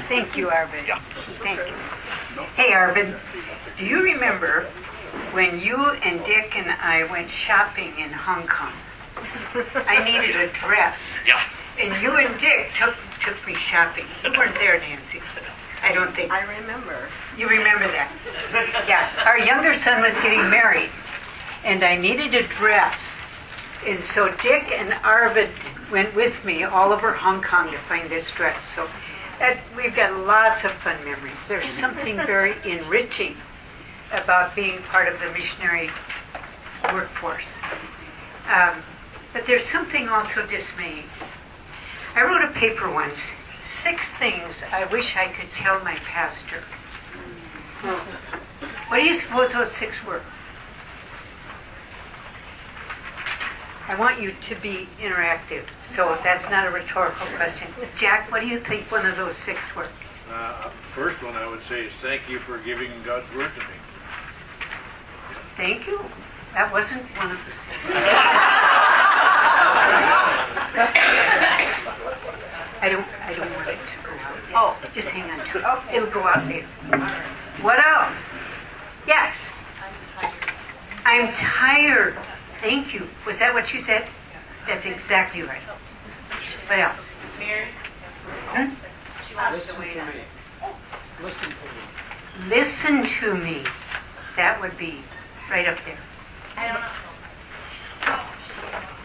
Thank you, Arvid. Yeah. Thank you. Hey, Arvid, do you remember when you and Dick and I went shopping in Hong Kong? I needed a dress. Yeah. And you and Dick took me shopping. You weren't there, Nancy. I don't think. I remember. You remember that? Yeah. Our younger son was getting married, and I needed a dress. And so Dick and Arvid went with me all over Hong Kong to find this dress. So we've got lots of fun memories. There's something very enriching about being part of the missionary workforce. But there's something also dismaying. I wrote a paper once, 6 things I wish I could tell my pastor. What do you suppose those 6 were? I want you to be interactive, so that's not a rhetorical question. Jack, what do you think one of those 6 were? First one I would say is thank you for giving God's word to me. Thank you. That wasn't one of the 6. I don't want it to go out. Oh, just hang on to it. Oh, it'll go out later. What else? Yes. I'm tired. Thank you. Was that what you said? That's exactly right. What else? Mary? She wants to wait on. Listen to me. Listen to me. That would be right up there. I don't know.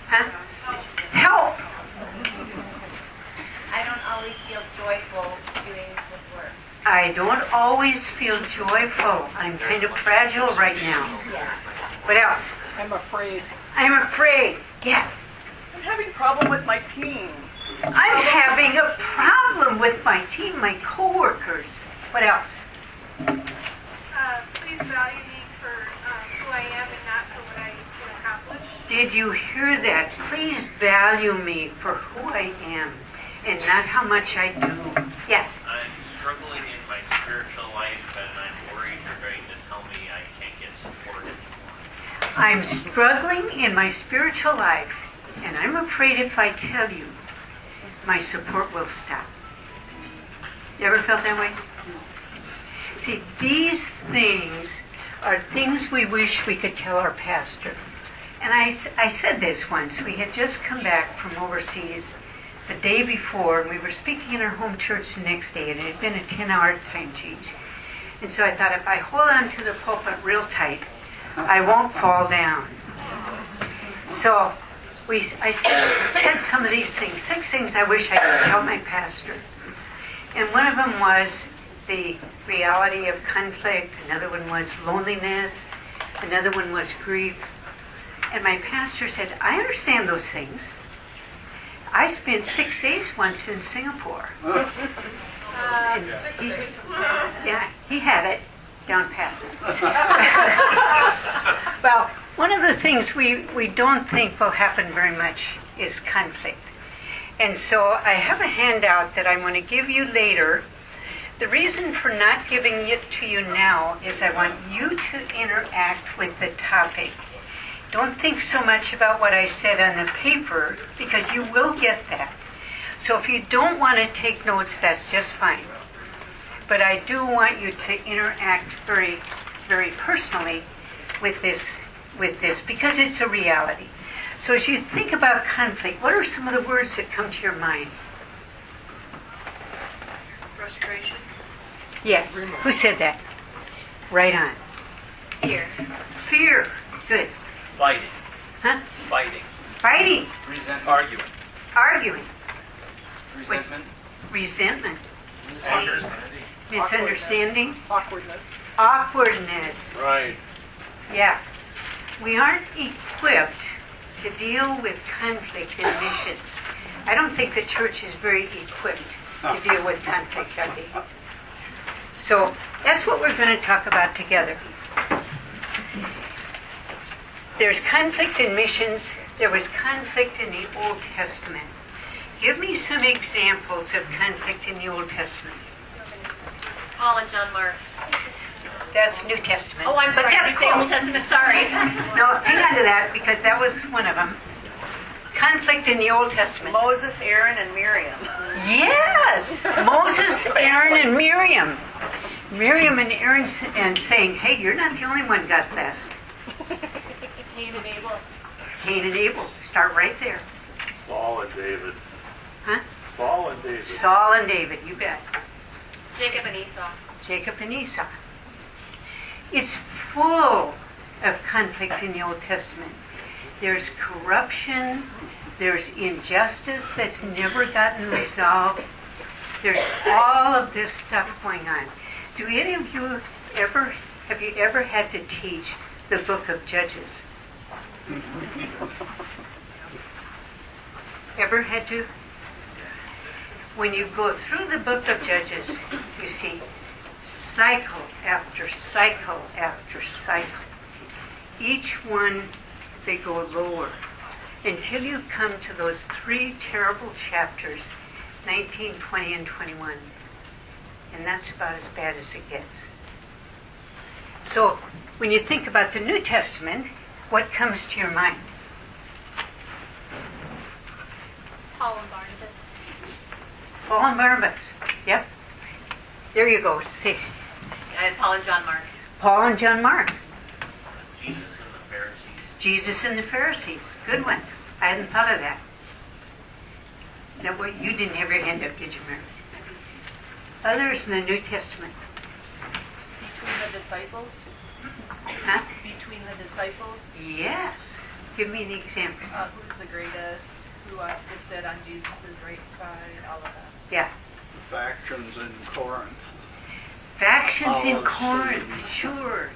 Huh? Help! I don't always feel joyful doing this work. I don't always feel joyful. I'm kind of fragile right now. Yeah. What else? I'm afraid. I'm afraid. Yes. I'm having a problem with my team. I'm having a problem with my team, my coworkers. What else? Please value me for who I am and not for what I can accomplish. Did you hear that? Please value me for who I am and not how much I do. Yes. I'm struggling in my spiritual life and I'm worried you're going to tell me I can't get support anymore. I'm struggling in my spiritual life and I'm afraid if I tell you, my support will stop. You ever felt that way? See, these things are things we wish we could tell our pastor. And I said this once. We had just come back from overseas the day before, and we were speaking in our home church the next day, and it had been a 10-hour time change. And so I thought, if I hold on to the pulpit real tight, I won't fall down. So I said some of these things, 6 things I wish I could tell my pastor. And one of them was the reality of conflict. Another one was loneliness. Another one was grief. And my pastor said, I understand those things. I spent 6 days once in Singapore. And he had it down pat. Well, one of the things we don't think will happen very much is conflict. And so I have a handout that I'm going to give you later. The reason for not giving it to you now is I want you to interact with the topic. Don't think so much about what I said on the paper, because you will get that. So if you don't want to take notes, that's just fine. But I do want you to interact very, very personally with this, because it's a reality. So as you think about conflict, what are some of the words that come to your mind? Frustration. Yes. Who said that? Right on. Fear. Fear. Good. Fighting. Huh? Fighting. Fighting. Arguing. Arguing. Resentment. Resentment. Misunderstanding. Misunderstanding. Awkwardness. Awkwardness. Right. Yeah. We aren't equipped to deal with conflict in missions. I don't think the church is very equipped to deal with conflict, are they? So that's what we're going to talk about together. There's conflict in missions. There was conflict in the Old Testament. Give me some examples of conflict in the Old Testament. Paul and John Mark. That's New Testament. Oh, I'm But sorry. that's You say Old close. Testament. Sorry. No, hang on to that, because that was one of them. Conflict in the Old Testament. Moses, Aaron, and Miriam. Yes! Moses, Aaron, and Miriam. Miriam and Aaron and saying, hey, you're not the only one got blessed. Cain and Abel. Cain and Abel. Start right there. Saul and David. Huh? Saul and David. Saul and David, you bet. Jacob and Esau. Jacob and Esau. It's full of conflict in the Old Testament. There's corruption. There's injustice that's never gotten resolved. There's all of this stuff going on. Do any of you have you ever had to teach the book of Judges? Ever had to? When you go through the book of Judges, you see cycle after cycle after cycle. Each one, they go lower until you come to those 3 terrible chapters, 19, 20, and 21. And that's about as bad as it gets. So, when you think about the New Testament, what comes to your mind? Paul and Barnabas. Paul and Barnabas. Yep. There you go. See, And Paul and John Mark. Paul and John Mark. Jesus and the Pharisees. Jesus and the Pharisees. Good one. I hadn't thought of that. Now, what, you didn't have your hand up, did you, Mary? Others in the New Testament. Between the disciples? Huh? Between the disciples? Yes. Give me an example. Who's the greatest? Who wants to sit on Jesus' right side? All of that. Yeah. Factions in Corinth. Factions in Apollos. Corinth. Sure.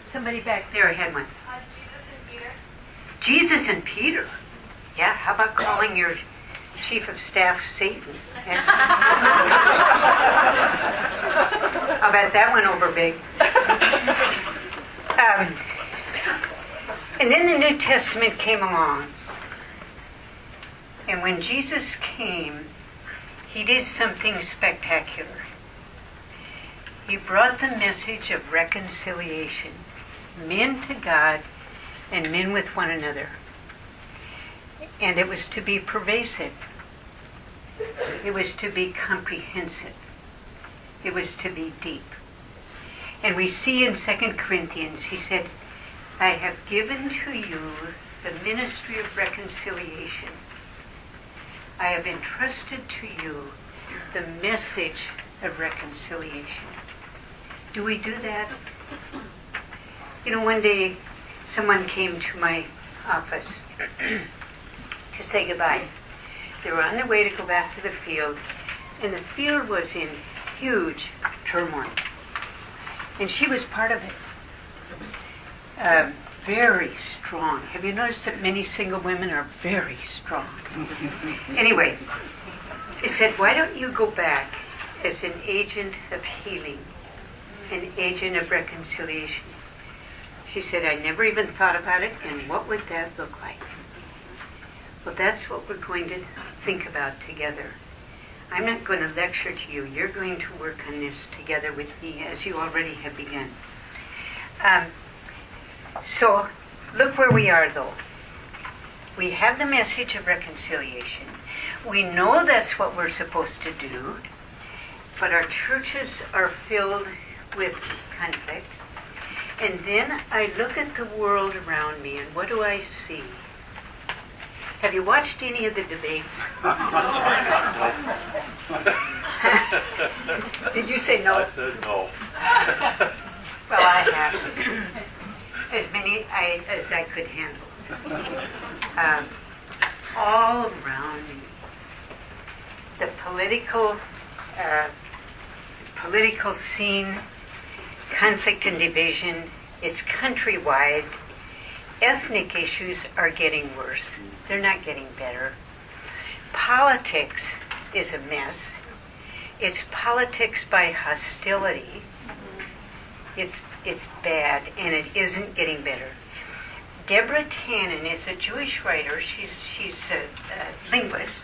Somebody back there had one. Jesus and Peter. Jesus and Peter. Yeah, how about calling your chief of staff Satan? I'll bet that went over big. And then the New Testament came along. And when Jesus came, he did something spectacular. He brought the message of reconciliation, men to God and men with one another. And it was to be pervasive. It was to be comprehensive. It was to be deep. And we see in 2 Corinthians, he said, I have given to you the ministry of reconciliation. I have entrusted to you the message of reconciliation. Do we do that? You know, one day someone came to my office to say goodbye. They were on their way to go back to the field, and the field was in huge turmoil. And she was part of it. Very strong. Have you noticed that many single women are very strong? Anyway, they said, why don't you go back as an agent of healing, an agent of reconciliation? She said, I never even thought about it, and what would that look like? Well, that's what we're going to think about together. I'm not going to lecture to you. You're going to work on this together with me, as you already have begun. So, look where we are, though. We have the message of reconciliation. We know that's what we're supposed to do, but our churches are filled with conflict. And then I look at the world around me, and what do I see? Have you watched any of the debates? Did you say no? I said no. Well, I have. As many as I could handle. All around me. The political scene, conflict and division, it's countrywide. Ethnic issues are getting worse. They're not getting better. Politics is a mess. It's politics by hostility. It's bad, and it isn't getting better. Deborah Tannen is a Jewish writer. She's a linguist,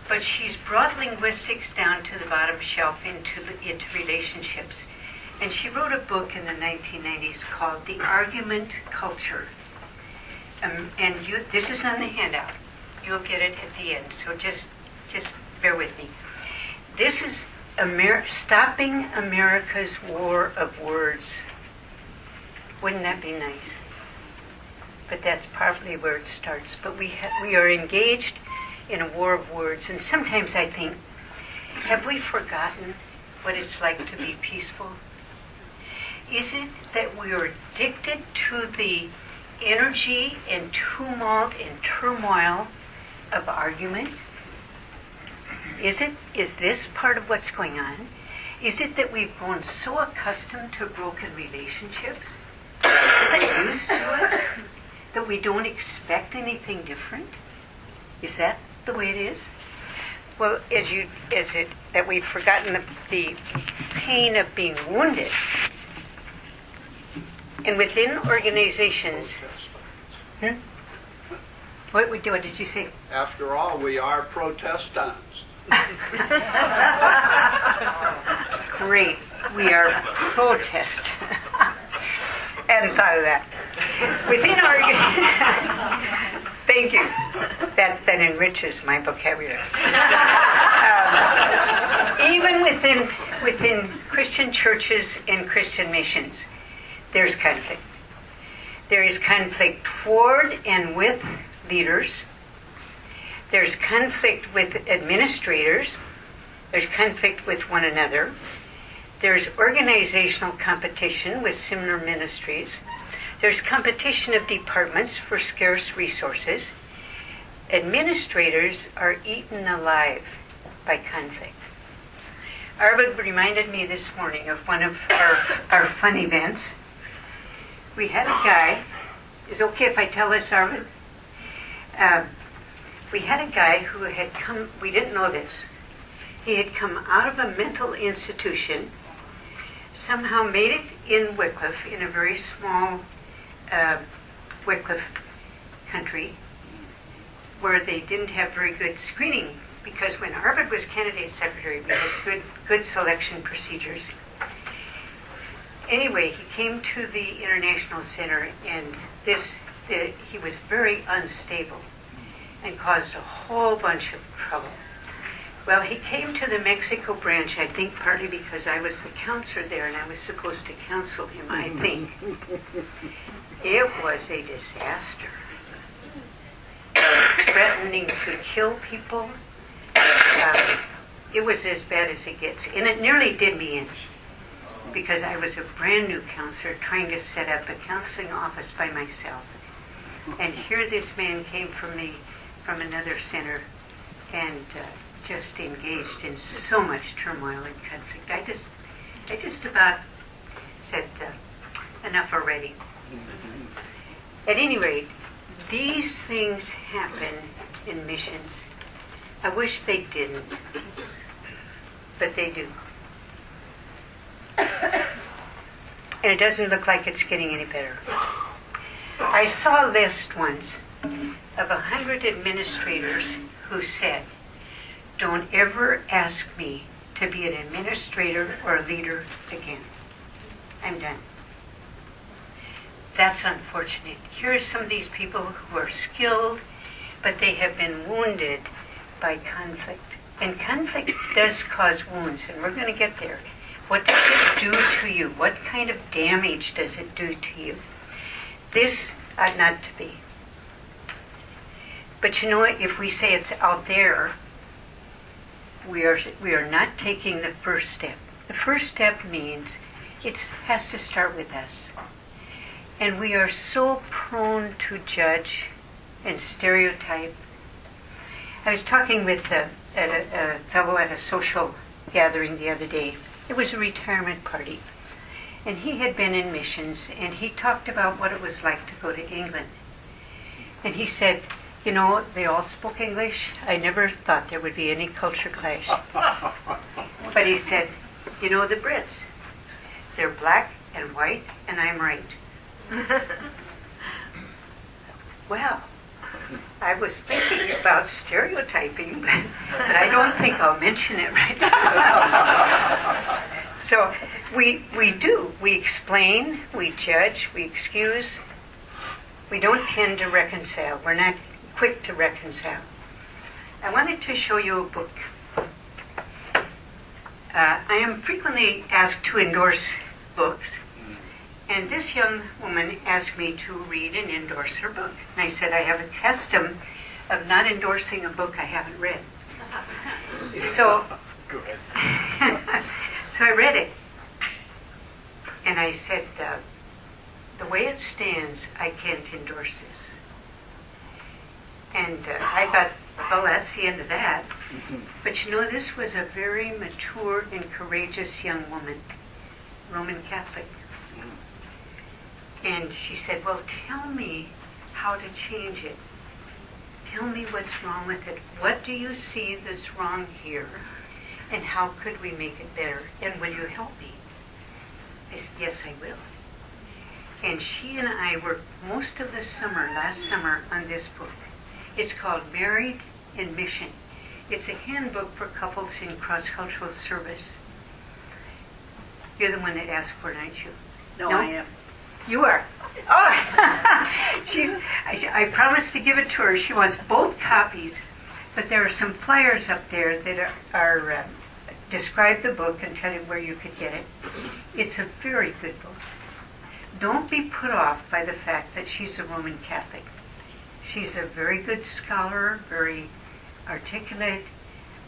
but she's brought linguistics down to the bottom shelf into relationships. And she wrote a book in the 1990s called The Argument Culture. This is on the handout. You'll get it at the end, so just bear with me. This is stopping America's war of words. Wouldn't that be nice? But that's probably where it starts. But we are engaged in a war of words. And sometimes I think, have we forgotten what it's like to be peaceful? Is it that we are addicted to the energy and tumult and turmoil of argument? Is this part of what's going on? Is it that we've grown so accustomed to broken relationships, used to it, that we don't expect anything different? Is that the way it is? Well, is it that we've forgotten the pain of being wounded? And within organizations, what did you say? After all, we are Protestants. Great. We are protest. Hadn't thought of that. Within thank you. That enriches my vocabulary. Even within Christian churches and Christian missions, there's conflict. There is conflict toward and with leaders. There's conflict with administrators. There's conflict with one another. There's organizational competition with similar ministries. There's competition of departments for scarce resources. Administrators are eaten alive by conflict. Arvid reminded me this morning of one of our fun events. We had a guy, is it okay if I tell this, Arvid? We had a guy who had come, we didn't know this, he had come out of a mental institution, somehow made it in Wycliffe, in a very small Wycliffe country, where they didn't have very good screening, because when Arvid was candidate secretary, we had good selection procedures. Anyway, he came to the International Center, and he was very unstable and caused a whole bunch of trouble. Well, he came to the Mexico branch, I think partly because I was the counselor there and I was supposed to counsel him, I think. It was a disaster. Threatening to kill people. It was as bad as it gets. And it nearly did me in, because I was a brand new counselor trying to set up a counseling office by myself. And here this man came from another center and just engaged in so much turmoil and conflict. I just about said, enough already. At any rate, these things happen in missions. I wish they didn't, but they do. And it doesn't look like it's getting any better. I saw a list once of 100 administrators who said, "Don't ever ask me to be an administrator or a leader again. I'm done." That's unfortunate. Here are some of these people who are skilled, but they have been wounded by conflict. And conflict does cause wounds, and we're going to get there. What does it do to you? What kind of damage does it do to you? This ought not to be. But you know what? If we say it's out there, we are not taking the first step. The first step means it has to start with us. And we are so prone to judge and stereotype. I was talking with a fellow at a social gathering the other day. It was a retirement party. And he had been in missions, and he talked about what it was like to go to England. And he said, you know, they all spoke English. I never thought there would be any culture clash. But he said, you know, the Brits, they're black and white, and I'm right. Well, I was thinking about stereotyping, but I don't think I'll mention it right now. So we do. We explain, we judge, we excuse. We don't tend to reconcile. We're not quick to reconcile. I wanted to show you a book. I am frequently asked to endorse books, and this young woman asked me to read and endorse her book. And I said I have a custom of not endorsing a book I haven't read. So, so I read it, and I said, the way it stands, I can't endorse this. And I thought, well, that's the end of that. But you know, this was a very mature and courageous young woman, Roman Catholic. And she said, well, tell me how to change it. Tell me what's wrong with it. What do you see that's wrong here? And how could we make it better? And will you help me? I said, yes, I will. And she and I worked most of the summer, last summer, on this book. It's called Married in Mission. It's a handbook for couples in cross-cultural service. You're the one that asked for it, aren't you? No, I am. You are. Oh, I promised to give it to her. She wants both copies, but there are some flyers up there that are describe the book and tell you where you could get it. It's a very good book. Don't be put off by the fact that she's a Roman Catholic. She's a very good scholar, very articulate,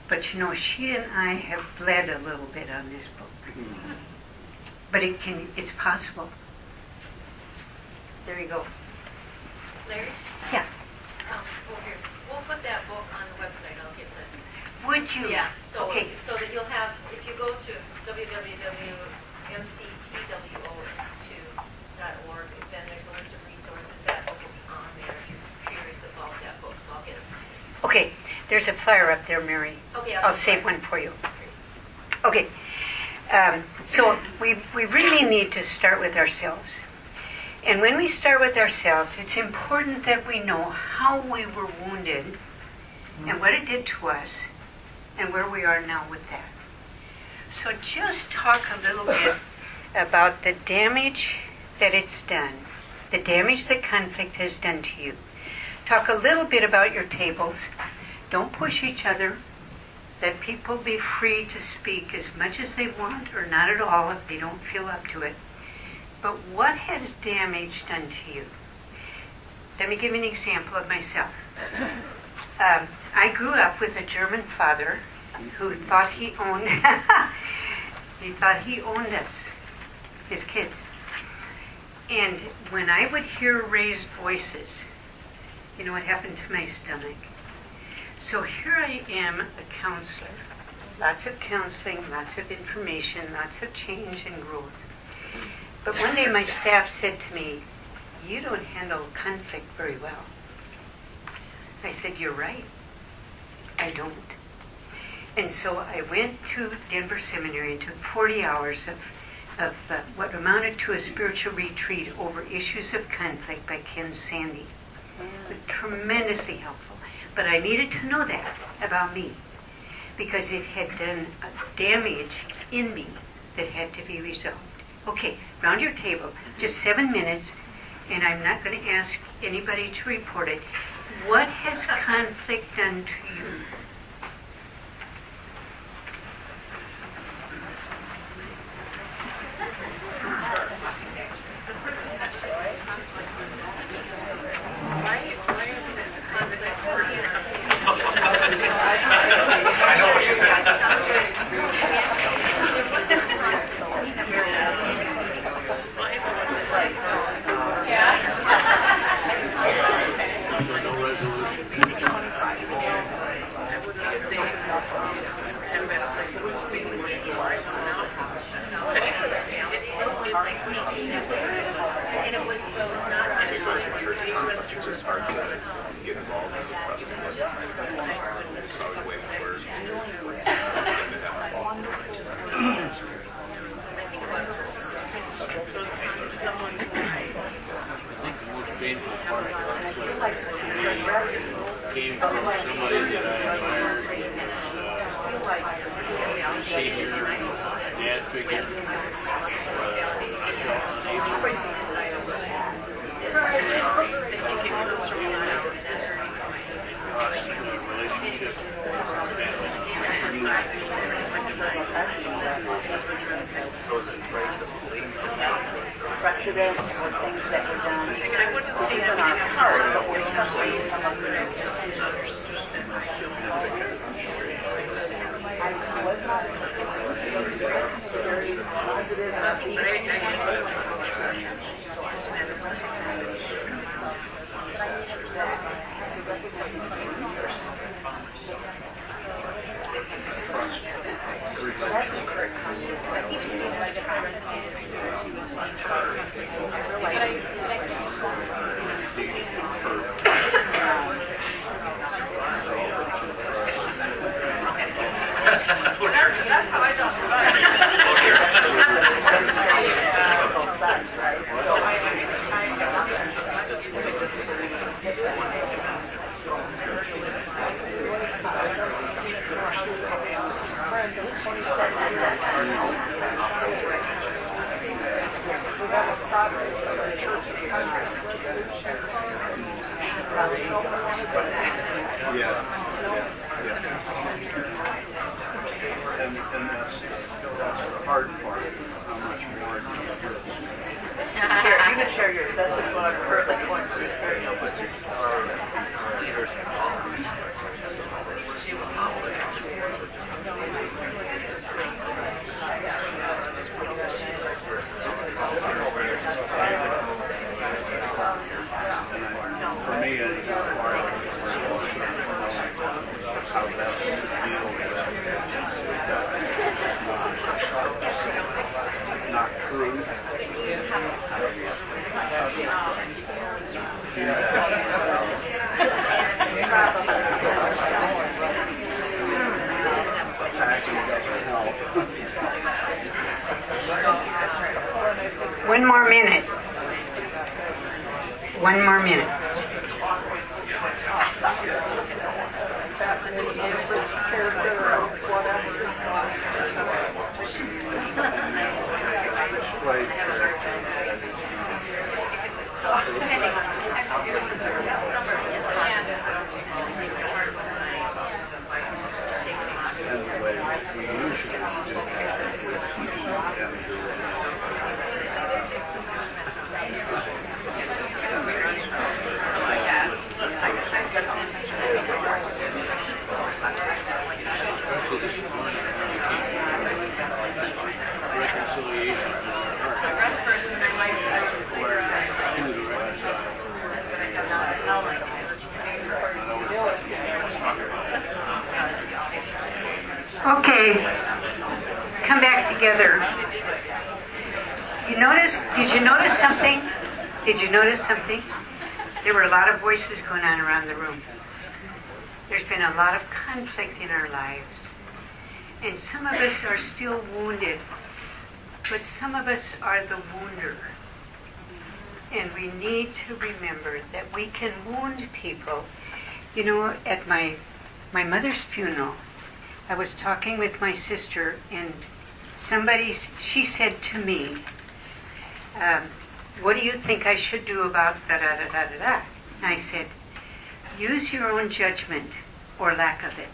but you know, she and I have bled a little bit on this book. But it's possible. There you go. Larry? Yeah. Here. We'll put that book on the website. I'll get that. Would you? Yeah. So, Okay. so that you'll have, if you go to www.MCtwo.org, then there's a list of resources. That book will be on there if you're curious about that book. So I'll get it. Okay. There's a flyer up there, Mary. Okay. I'll save one for you. Okay. So we really need to start with ourselves. And when we start with ourselves, it's important that we know how we were wounded and what it did to us and where we are now with that. So just talk a little bit about the damage that it's done, the damage that conflict has done to you. Talk a little bit about your tables. Don't push each other. Let people be free to speak as much as they want or not at all if they don't feel up to it. But what has damage done to you? Let me give you an example of myself. I grew up with a German father who thought he owned us, his kids. And when I would hear raised voices, you know what happened to my stomach? So here I am, a counselor. Lots of counseling, lots of information, lots of change and growth. But one day my staff said to me, you don't handle conflict very well. I said, you're right. I don't. And so I went to Denver Seminary and took 40 hours of what amounted to a spiritual retreat over issues of conflict by Ken Sande. It was tremendously helpful. But I needed to know that about me because it had done damage in me that had to be resolved. Okay, round your table, just 7 minutes, and I'm not going to ask anybody to report it. What has conflict done to you? Came from somebody that I know was a senior dad figure. Relationship. incident or things that were done, which is in our heart, but we're suffering some of the I was not very positive. That's how I don't survive. And that's the hard part. How much more do you do? You can share yours. That's just what I've heard, like going through For me, it's hard how best to deal with that. Not true. Attacking doesn't help. One more minute. One more minute. Okay, come back together. Did you notice something? Did you notice something? There were a lot of voices going on around the room. There's been a lot of conflict in our lives. And some of us are still wounded, but some of us are the wounder. And we need to remember that we can wound people. You know, at my mother's funeral, I was talking with my sister, and she said to me, what do you think I should do about da-da-da-da-da-da? And I said, use your own judgment or lack of it.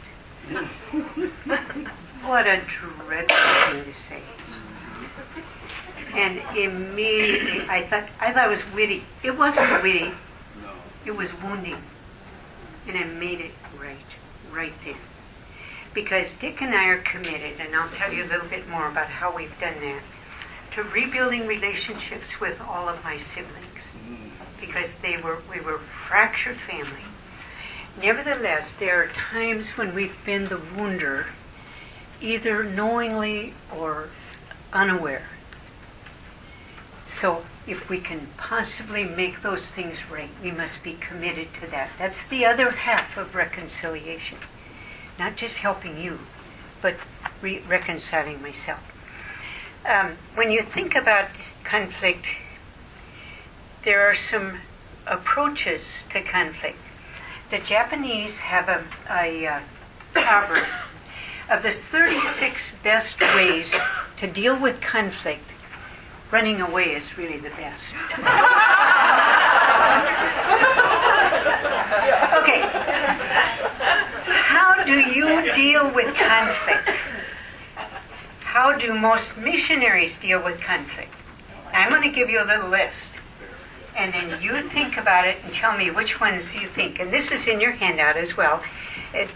What a dreadful thing to say. And immediately I thought it was witty. It wasn't witty. It was wounding. And I made it right there. Because Dick and I are committed, and I'll tell you a little bit more about how we've done that, to rebuilding relationships with all of my siblings. Because we were fractured family. Nevertheless, there are times when we've been the wounder, either knowingly or unaware. So if we can possibly make those things right, we must be committed to that. That's the other half of reconciliation. Not just helping you, but reconciling myself. When you think about conflict, there are some approaches to conflict. The Japanese have a proverb of the 36 best ways to deal with conflict. Running away is really the best. Okay. How do you deal with conflict? How do most missionaries deal with conflict? I'm going to give you a little list. And then you think about it and tell me which ones you think. And this is in your handout as well,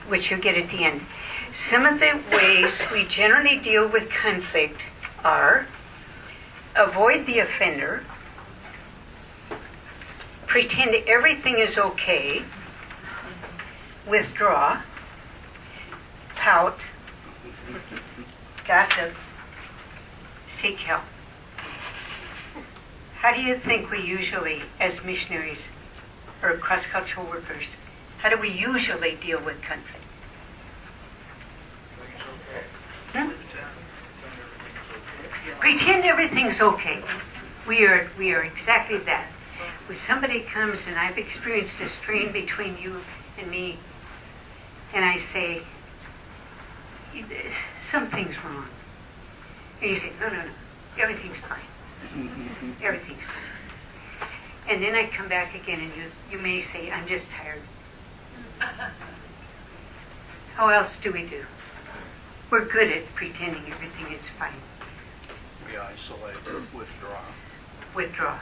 which you'll get at the end. Some of the ways we generally deal with conflict are avoid the offender, pretend everything is okay, withdraw, pout, gossip, seek help. How do you think we usually, as missionaries or cross-cultural workers, how do we usually deal with conflict? Pretend everything's okay. We are exactly that. When somebody comes and I've experienced a strain between you and me, and I say, something's wrong. And you say, no, everything's fine. Everything's fine. And then I come back again and you may say, I'm just tired. How else do we do? We're good at pretending everything is fine. We isolate, withdraw. Withdraw.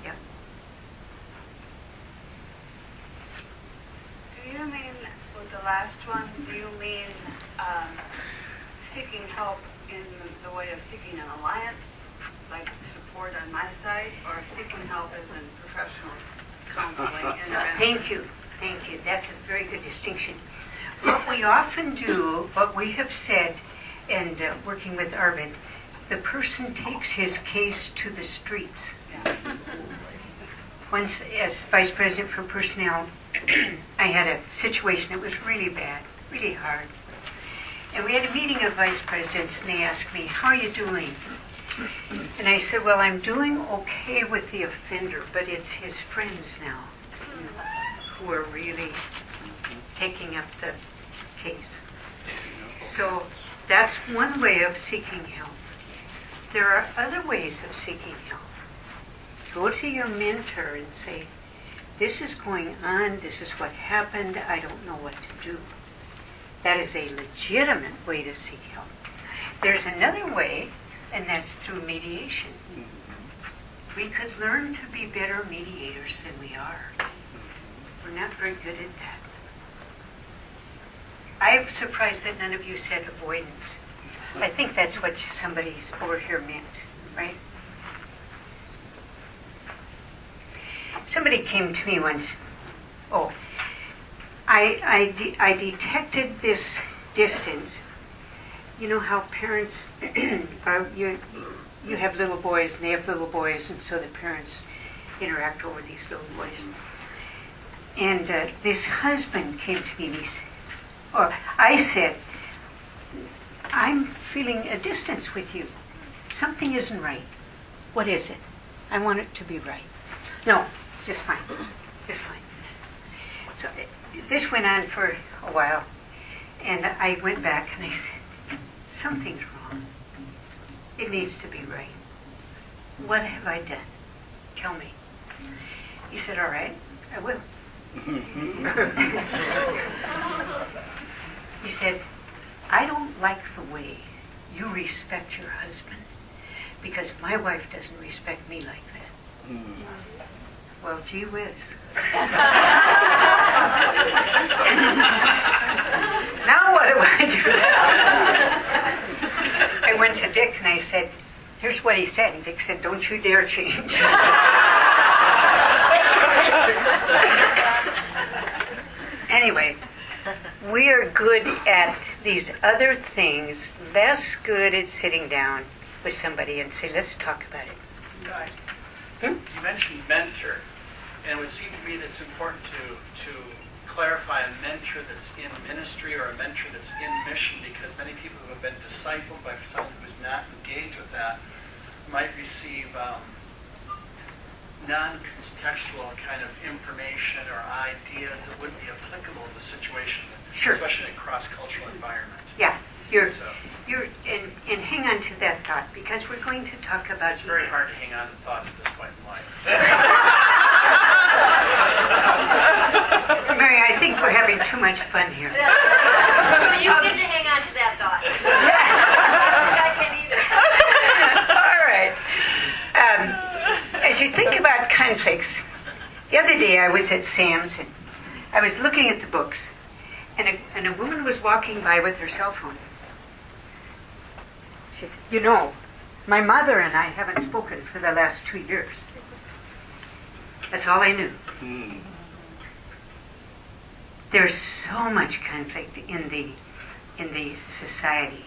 Yep. Do you mean, with the last one, do you mean seeking help in the way of seeking an alliance, like support on my side, or seeking help as in professional counseling? Thank you. That's a very good distinction. What we often do, what we have said, and working with Arvid, the person takes his case to the streets. Once, as Vice President for Personnel, I had a situation that was really bad, really hard. And we had a meeting of vice presidents, and they asked me, how are you doing? And I said, well, I'm doing okay with the offender, but it's his friends now who are really taking up the case. So that's one way of seeking help. There are other ways of seeking help. Go to your mentor and say, this is going on, this is what happened, I don't know what to do. That is a legitimate way to seek help. There's another way, and that's through mediation. We could learn to be better mediators than we are. We're not very good at that. I'm surprised that none of you said avoidance. I think that's what somebody over here meant, right? Somebody came to me once. I detected this distance. You know how parents are, you have little boys and they have little boys, and so the parents interact over these little boys. And this husband came to me and I said, I'm feeling a distance with you. Something isn't right. What is it? I want it to be right. No, it's just fine. Just fine. So this went on for a while, and I went back and I said, something's wrong. It needs to be right. What have I done? Tell me. He said, all right, I will. He said, I don't like the way you respect your husband, because my wife doesn't respect me like that. Well, gee whiz. Now what do I do? I went to Dick and I said, here's what he said. And Dick said, don't you dare change. Anyway, we are good at these other things, less good at sitting down with somebody and say, let's talk about it. You mentioned mentor, and it would seem to me that it's important to clarify a mentor that's in ministry or a mentor that's in mission, because many people who have been discipled by someone who is not engaged with that might receive non-contextual kind of information or ideas that wouldn't be applicable in the situation, Sure. Especially in a cross-cultural environment. Yeah, and hang on to that thought, because we're going to talk about... It's very hard to hang on to thoughts at this point in life. Mary, I think we're having too much fun here. You get to hang on to that thought. I can either. All right. conflicts. The other day I was at Sam's and I was looking at the books, and a woman was walking by with her cell phone. She said, "You know, my mother and I haven't spoken for the last 2 years." That's all I knew. There's so much conflict in the society,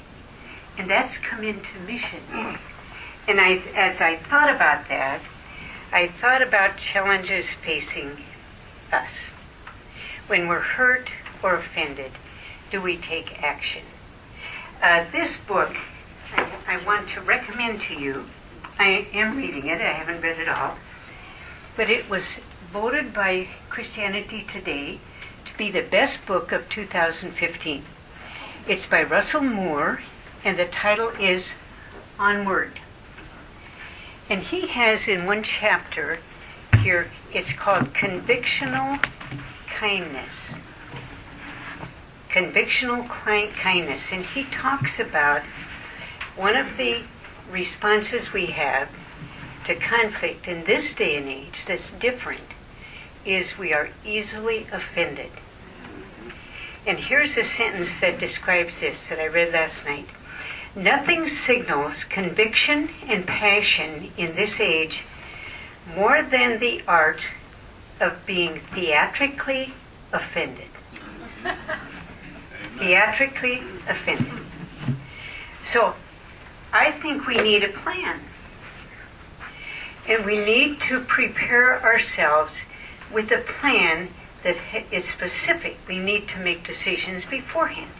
and that's come into mission. And as I thought about that, I thought about challenges facing us. When we're hurt or offended, do we take action? This book, I want to recommend to you. I am reading it. I haven't read it all. But it was voted by Christianity Today to be the best book of 2015. It's by Russell Moore, and the title is Onward. And he has in one chapter here, it's called Convictional Kindness. Convictional kindness. And he talks about one of the responses we have to conflict in this day and age that's different is we are easily offended. And here's a sentence that describes this that I read last night. Nothing signals conviction and passion in this age more than the art of being theatrically offended. Theatrically offended. So, I think we need a plan. And we need to prepare ourselves with a plan that is specific. We need to make decisions beforehand.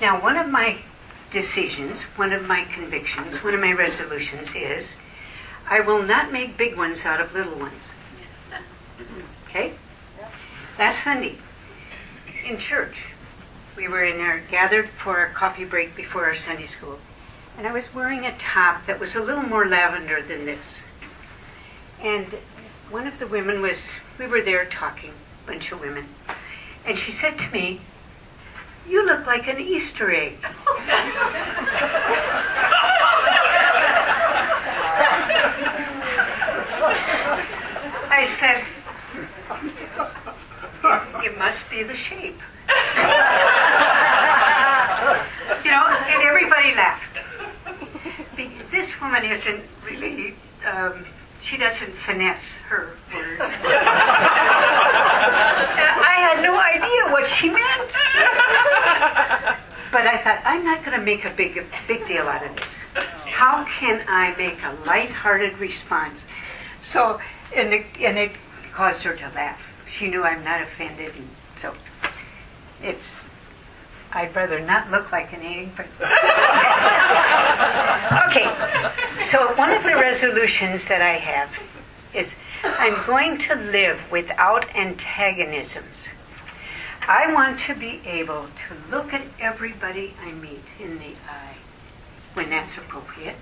Now, one of my decisions, one of my convictions, one of my resolutions is I will not make big ones out of little ones. Okay? Last Sunday, in church, we were gathered for our coffee break before our Sunday school. And I was wearing a top that was a little more lavender than this. And one of the women we were there talking, a bunch of women. And she said to me, "You look like an Easter egg." I said, "It must be the shape." And everybody laughed. This woman isn't really, she doesn't finesse her words. I had no idea what she meant. But I thought, I'm not going to make a big deal out of this. How can I make a lighthearted response? So, and it caused her to laugh. She knew I'm not offended, and so I'd rather not look like an egg, but... Okay, so one of the resolutions that I have is I'm going to live without antagonisms. I want to be able to look at everybody I meet in the eye, when that's appropriate,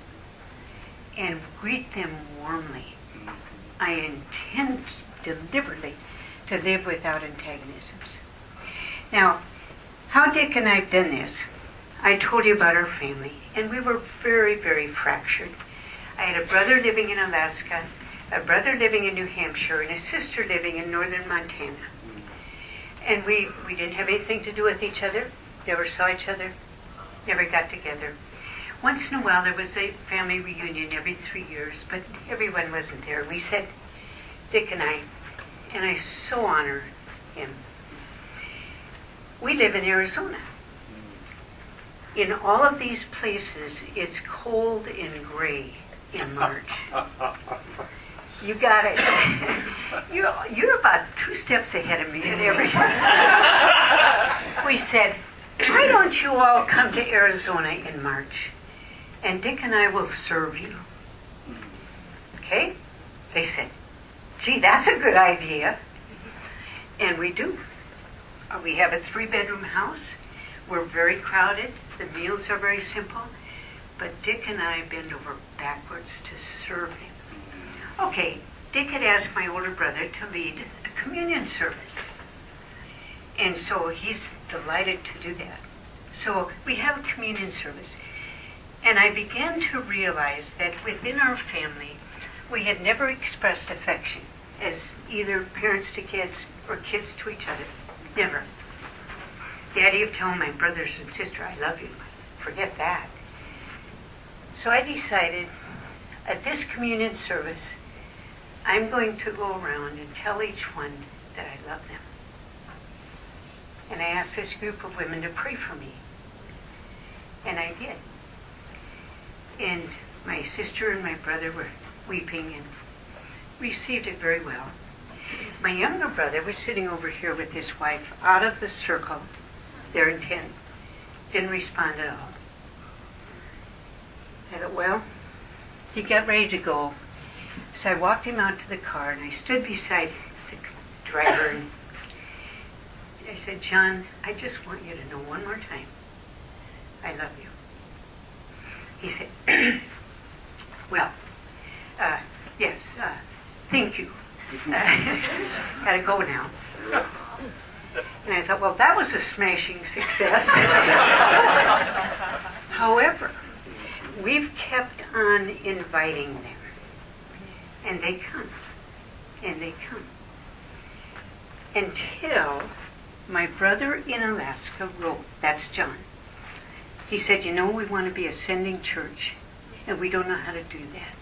and greet them warmly. I intend deliberately to live without antagonisms. Now, how Dick and I have done this, I told you about our family, and we were very, very fractured. I had a brother living in Alaska, a brother living in New Hampshire, and a sister living in northern Montana. And we didn't have anything to do with each other, never saw each other, never got together. Once in a while there was a family reunion every 3 years, but everyone wasn't there. We said, Dick and I so honor him. We live in Arizona. In all of these places, it's cold and gray in March. You got it. You're about 2 steps ahead of me in everything. We said, why don't you all come to Arizona in March? And Dick and I will serve you. Okay? They said, gee, that's a good idea. And we do. We have a 3-bedroom house. We're very crowded. The meals are very simple. But Dick and I bend over backwards to serve him. Okay, Dick had asked my older brother to lead a communion service. And so he's delighted to do that. So we have a communion service. And I began to realize that within our family, we had never expressed affection. as either parents to kids or kids to each other. Never. The idea of telling my brothers and sister, I love you, forget that. So I decided at this communion service, I'm going to go around and tell each one that I love them. And I asked this group of women to pray for me. And I did. And my sister and my brother were weeping and received it very well. My younger brother was sitting over here with his wife out of the circle, there in 10. Didn't respond at all. I thought, well, he got ready to go. So I walked him out to the car and I stood beside the driver and I said, John, I just want you to know one more time, I love you. He said, well, yes, thank you. Gotta go now. And I thought, well, that was a smashing success. However, we've kept on inviting them. And they come. And they come. Until my brother in Alaska wrote, that's John. He said, you know, we want to be a sending church, and we don't know how to do that.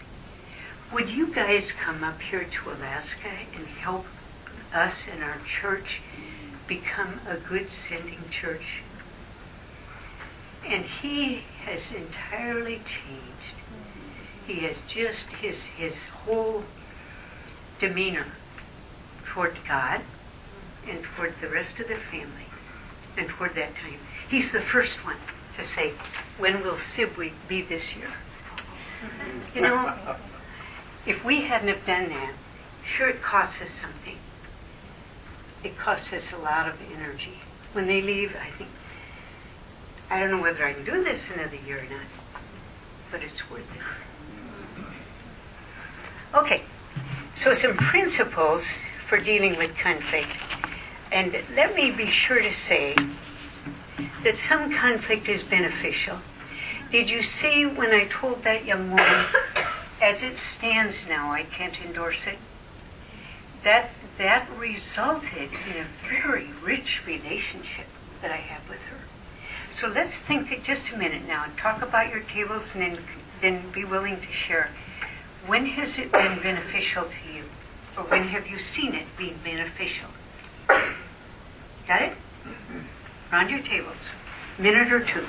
Would you guys come up here to Alaska and help us and our church become a good sending church? And he has entirely changed. He has just his whole demeanor toward God and toward the rest of the family and toward that time. He's the first one to say, when will Sibwe be this year? You know, if we hadn't have done that, sure it costs us something. It costs us a lot of energy. When they leave, I think, I don't know whether I can do this another year or not, but it's worth it. Okay, so some principles for dealing with conflict. And let me be sure to say that some conflict is beneficial. Did you see when I told that young woman, as it stands now, I can't endorse it? That resulted in a very rich relationship that I have with her. So let's think just a minute now and talk about your tables and then be willing to share. When has it been beneficial to you? Or when have you seen it being beneficial? Got it? Round your tables. Minute or two.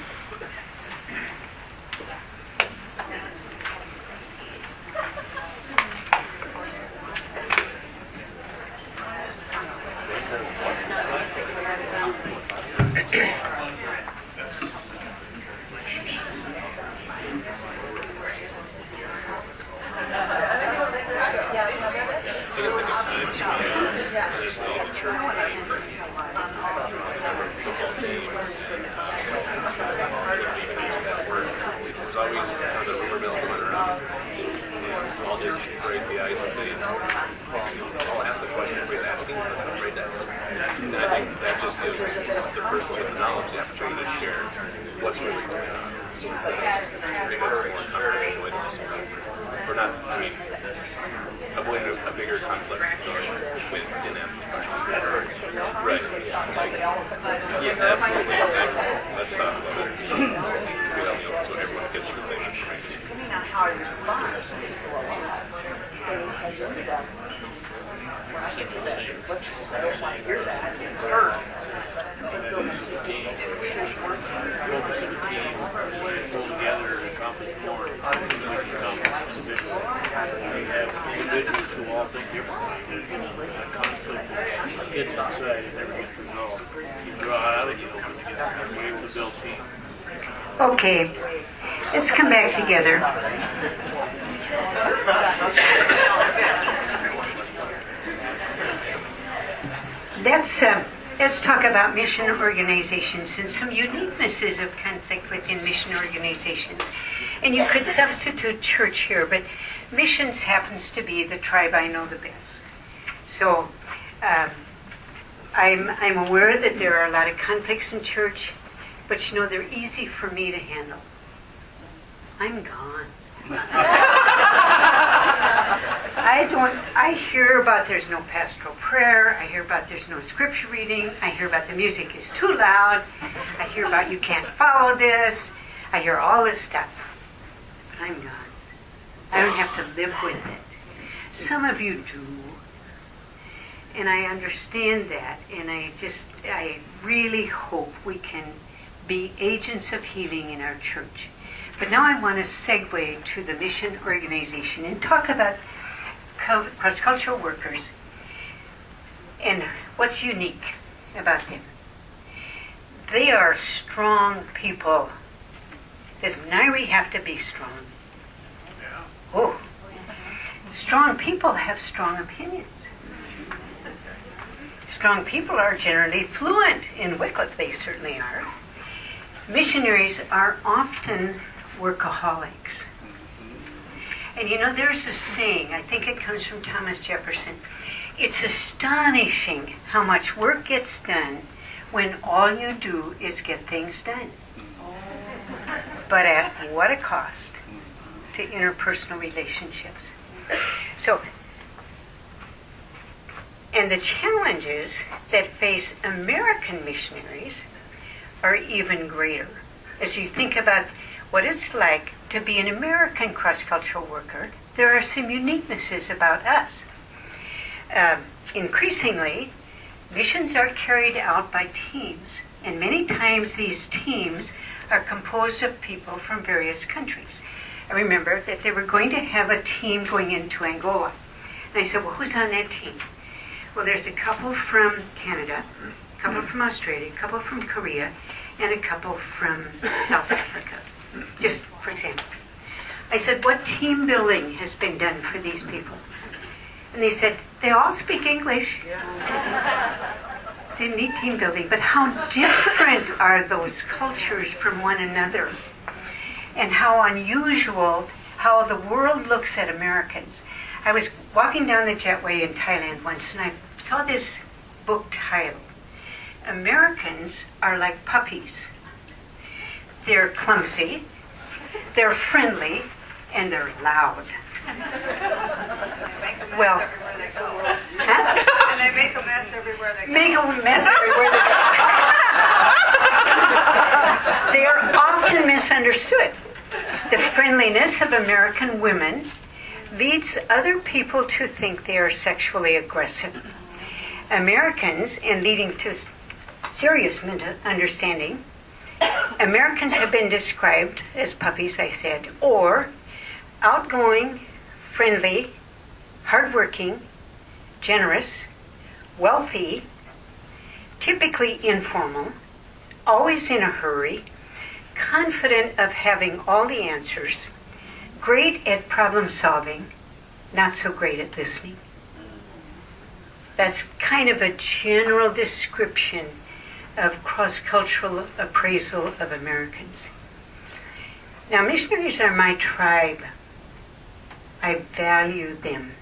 Okay, let's come back together. Let's talk about mission organizations and some uniquenesses of conflict within mission organizations. And you could substitute church here, but missions happens to be the tribe I know the best. So I'm aware that there are a lot of conflicts in church, but you know, they're easy for me to handle. I'm gone. I hear about there's no pastoral prayer. I hear about there's no scripture reading. I hear about the music is too loud. I hear about you can't follow this. I hear all this stuff. But I'm not. I don't have to live with it. Some of you do. And I understand that. And I really hope we can be agents of healing in our church. But now I want to segue to the mission organization and talk about cross-cultural workers and what's unique about them. They are strong people. Does MIssionary have to be strong? Yeah. Oh, strong people have strong opinions. Strong people are generally fluent in Wycliffe. They certainly are. Missionaries are often workaholics. And you know, there's a saying, I think it comes from Thomas Jefferson. It's astonishing how much work gets done when all you do is get things done. But at what a cost to interpersonal relationships. So, and the challenges that face American missionaries are even greater. As you think about what it's like to be an American cross-cultural worker, there are some uniquenesses about us. Increasingly, missions are carried out by teams, and many times these teams are composed of people from various countries. I remember that they were going to have a team going into Angola. And I said, well, who's on that team? Well, there's a couple from Canada, a couple from Australia, a couple from Korea, and a couple from South Africa, just for example. I said, what team building has been done for these people? And they said, they all speak English. They need team building. But how different are those cultures from one another? And how unusual, how the world looks at Americans. I was walking down the jetway in Thailand once, and I saw this book titled, Americans Are Like Puppies. They're clumsy, they're friendly, and they're loud. Well, huh? And they make a mess everywhere they go. Make a mess everywhere they go. They are often misunderstood. The friendliness of American women leads other people to think they are sexually aggressive. Americans, and leading to serious misunderstanding, Americans have been described as puppies, I said, or outgoing, friendly, hardworking, generous, wealthy, typically informal, always in a hurry, confident of having all the answers, great at problem solving, not so great at listening. That's kind of a general description of cross-cultural appraisal of Americans. Now, missionaries are my tribe. I value them.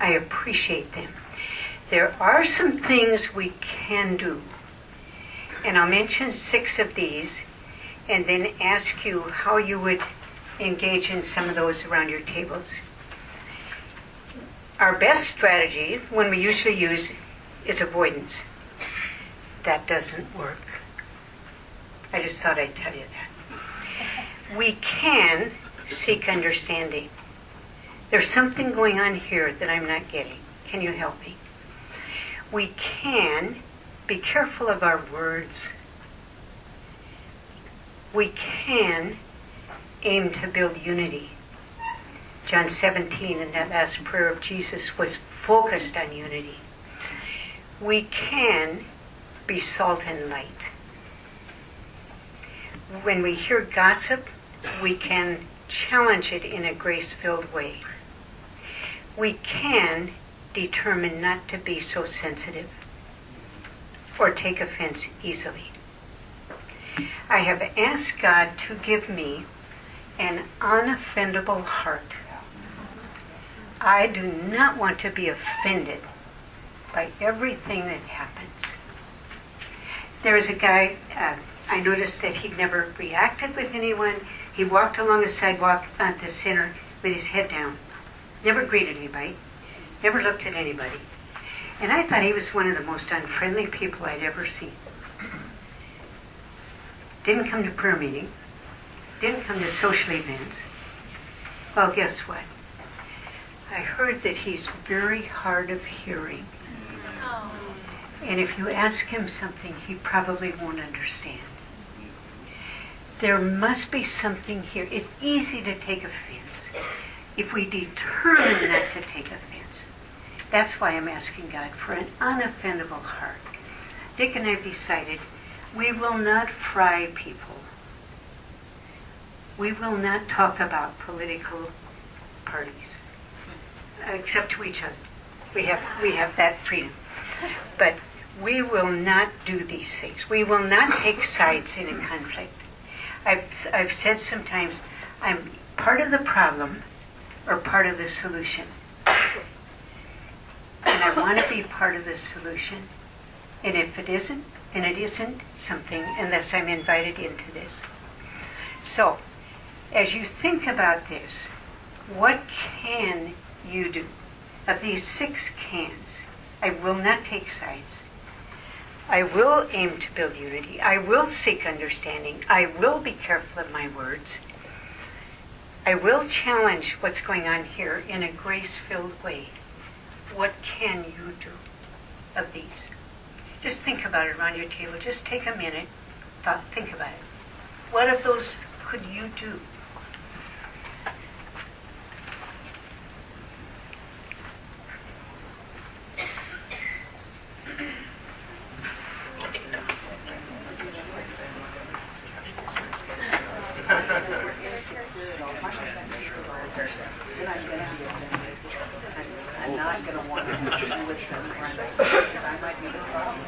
I appreciate them. There are some things we can do, and I'll mention 6 of these, and then ask you how you would engage in some of those around your tables. Our best strategy, one we usually use, is avoidance. That doesn't work. I just thought I'd tell you that. We can seek understanding. There's something going on here that I'm not getting. Can you help me? We can be careful of our words. We can aim to build unity. John 17, in that last prayer of Jesus, was focused on unity. We can be salt and light. When we hear gossip, we can challenge it in a grace-filled way. We can determine not to be so sensitive or take offense easily. I have asked God to give me an unoffendable heart. I do not want to be offended by everything that happens. There was a guy, I noticed that he never reacted with anyone. He walked along the sidewalk at the center with his head down. Never greeted anybody. Never looked at anybody. And I thought he was one of the most unfriendly people I'd ever seen. Didn't come to prayer meeting. Didn't come to social events. Well, guess what? I heard that he's very hard of hearing. And if you ask him something, he probably won't understand. There must be something here. It's easy to take offense if we determine not to take offense. That's why I'm asking God for an unoffendable heart. Dick and I have decided we will not fry people. We will not talk about political parties, except to each other. We have that freedom. But we will not do these things. We will not take sides in a conflict. I've said sometimes I'm part of the problem or part of the solution. And I want to be part of the solution. And if it isn't, then it isn't something unless I'm invited into this. So, as you think about this, what can you do? Of these 6 cans, I will not take sides. I will aim to build unity. I will seek understanding. I will be careful of my words. I will challenge what's going on here in a grace-filled way. What can you do of these? Just think about it around your table. Just take a minute. Think about it. What of those could you do? I'm not going to want to do with them. I might be the problem.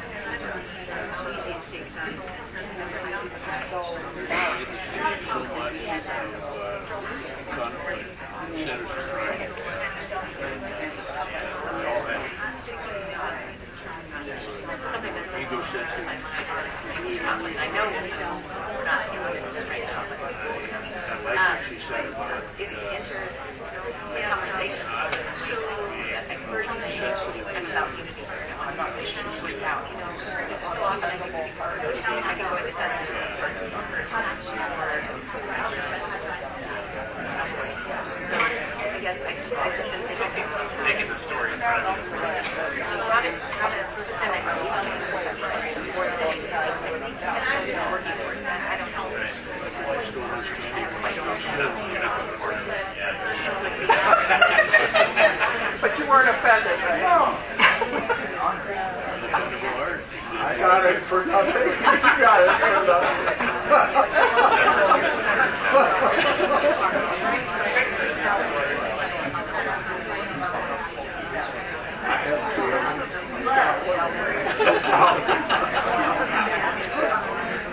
So much of conflict centers around we all have egocentric. I know we don't. I like what she said about sensitive. Making the story But you weren't offended, right? No. I got it for nothing. You got it for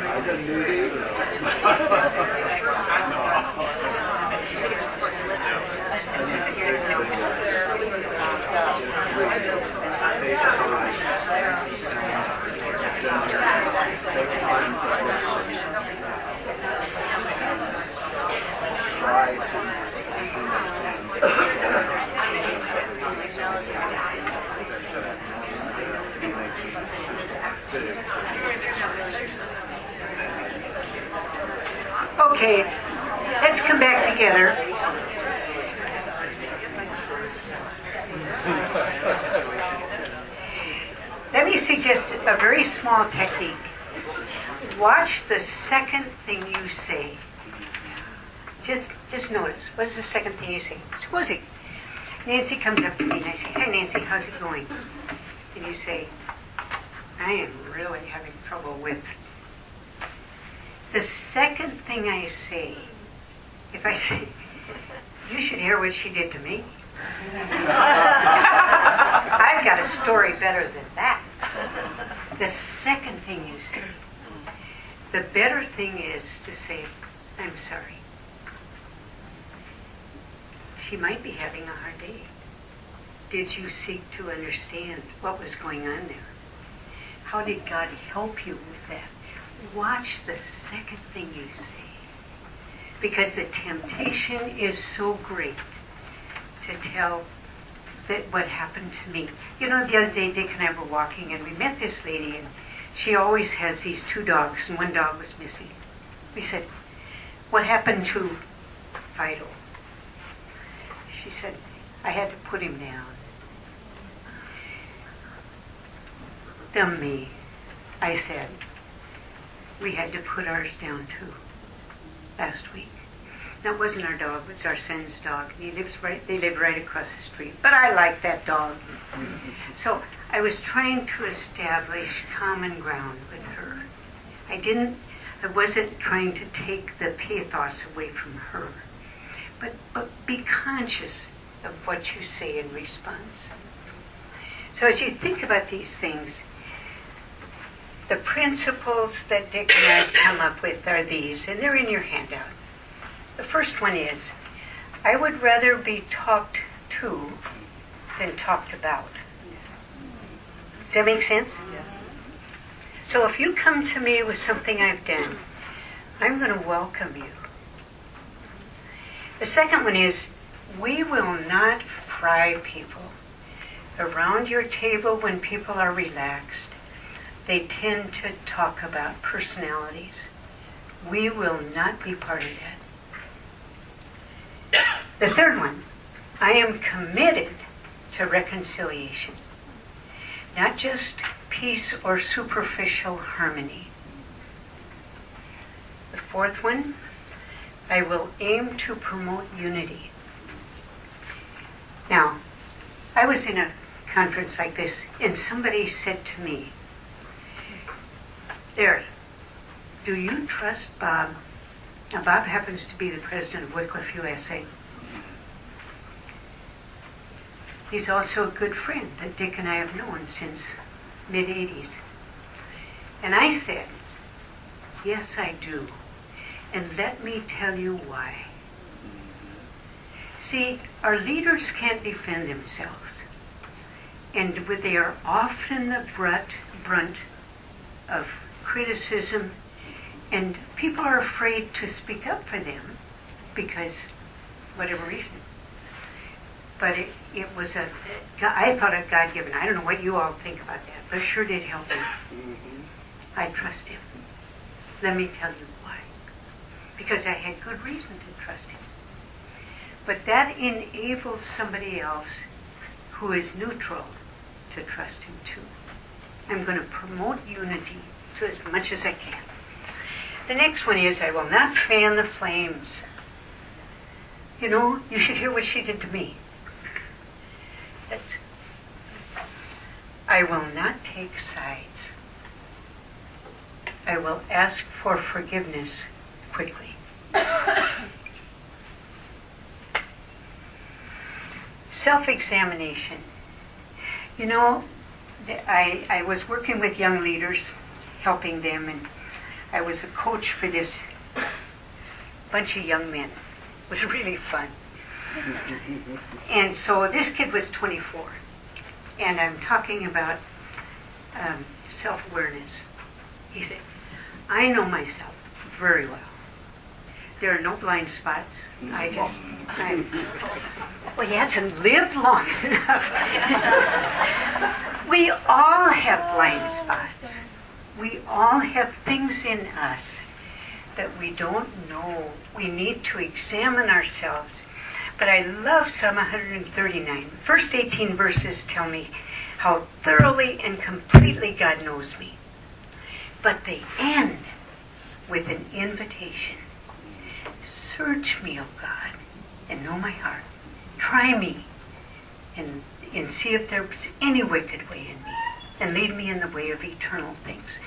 I got nudie. Okay, let's come back together. Let me suggest a very small technique. Watch the second thing you say. Just notice. What's the second thing you say? Supposing Nancy comes up to me and I say, "Hi Nancy, how's it going?" And you say, "I am really having trouble with." The second thing I say, if I say, "You should hear what she did to me," I've got a story better than that. The second thing you say. The better thing is to say, "I'm sorry. She might be having a hard day. Did you seek to understand what was going on there? How did God help you with that?" Watch the second thing you say. Because the temptation is so great to tell that what happened to me. You know, the other day Dick and I were walking and we met this lady, and she always has these 2 dogs, and one dog was missing. We said, what happened to Fido? She said, I had to put him down. Dumb me. I said, we had to put ours down too last week. That wasn't our dog, it was our son's dog. They live right across the street. But I like that dog. So I was trying to establish common ground with her. I wasn't trying to take the pathos away from her. But be conscious of what you say in response. So as you think about these things, the principles that Dick and I have come up with are these, and they're in your handout. The first one is, I would rather be talked to than talked about. Does that make sense? Yes. So if you come to me with something I've done, I'm going to welcome you. The second one is, we will not fry people. Around your table when people are relaxed, they tend to talk about personalities. We will not be part of that. The third one, I am committed to reconciliation. Not just peace or superficial harmony. The fourth one, I will aim to promote unity. Now, I was in a conference like this, and somebody said to me, Larry, do you trust Bob? Now, Bob happens to be the president of Wycliffe USA. He's also a good friend that Dick and I have known since mid-'80s. And I said, yes, I do. And let me tell you why. See, our leaders can't defend themselves. And they are often the brunt of criticism, and people are afraid to speak up for them because whatever reason. But it was I thought it God-given. I don't know what you all think about that, but it sure did help me. I trust him. Let me tell you why. Because I had good reason to trust him. But that enables somebody else who is neutral to trust him too. I'm going to promote unity to as much as I can. The next one is, I will not fan the flames. You know, you should hear what she did to me. I will not take sides. I will ask for forgiveness quickly. Self-examination. You know, I was working with young leaders, helping them, and I was a coach for this bunch of young men. It was really fun. And so this kid was 24, and I'm talking about self-awareness. He said, I know myself very well. There are no blind spots. Well, he hasn't lived long enough. We all have blind spots. We all have things in us that we don't know. We need to examine ourselves. But I love Psalm 139. First 18 verses tell me how thoroughly and completely God knows me. But they end with an invitation. Search me, O God, and know my heart. Try me and see if there's any wicked way in me, and lead me in the way of eternal things.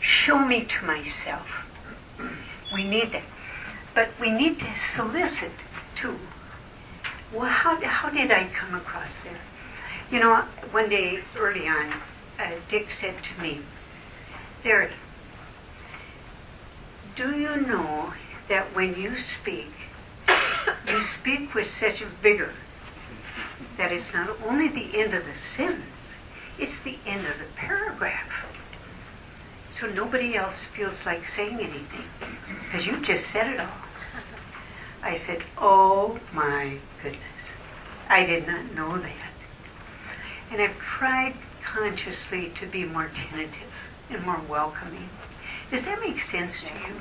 Show me to myself. We need that. But we need to solicit, too. Well, how did I come across that? You know, one day early on, Dick said to me, Larry, do you know that when you speak with such vigor that it's not only the end of the sentence, it's the end of the paragraph. So nobody else feels like saying anything, because you just said it all. I said, oh my goodness, I did not know that. And I've tried consciously to be more tentative and more welcoming. Does that make sense to you?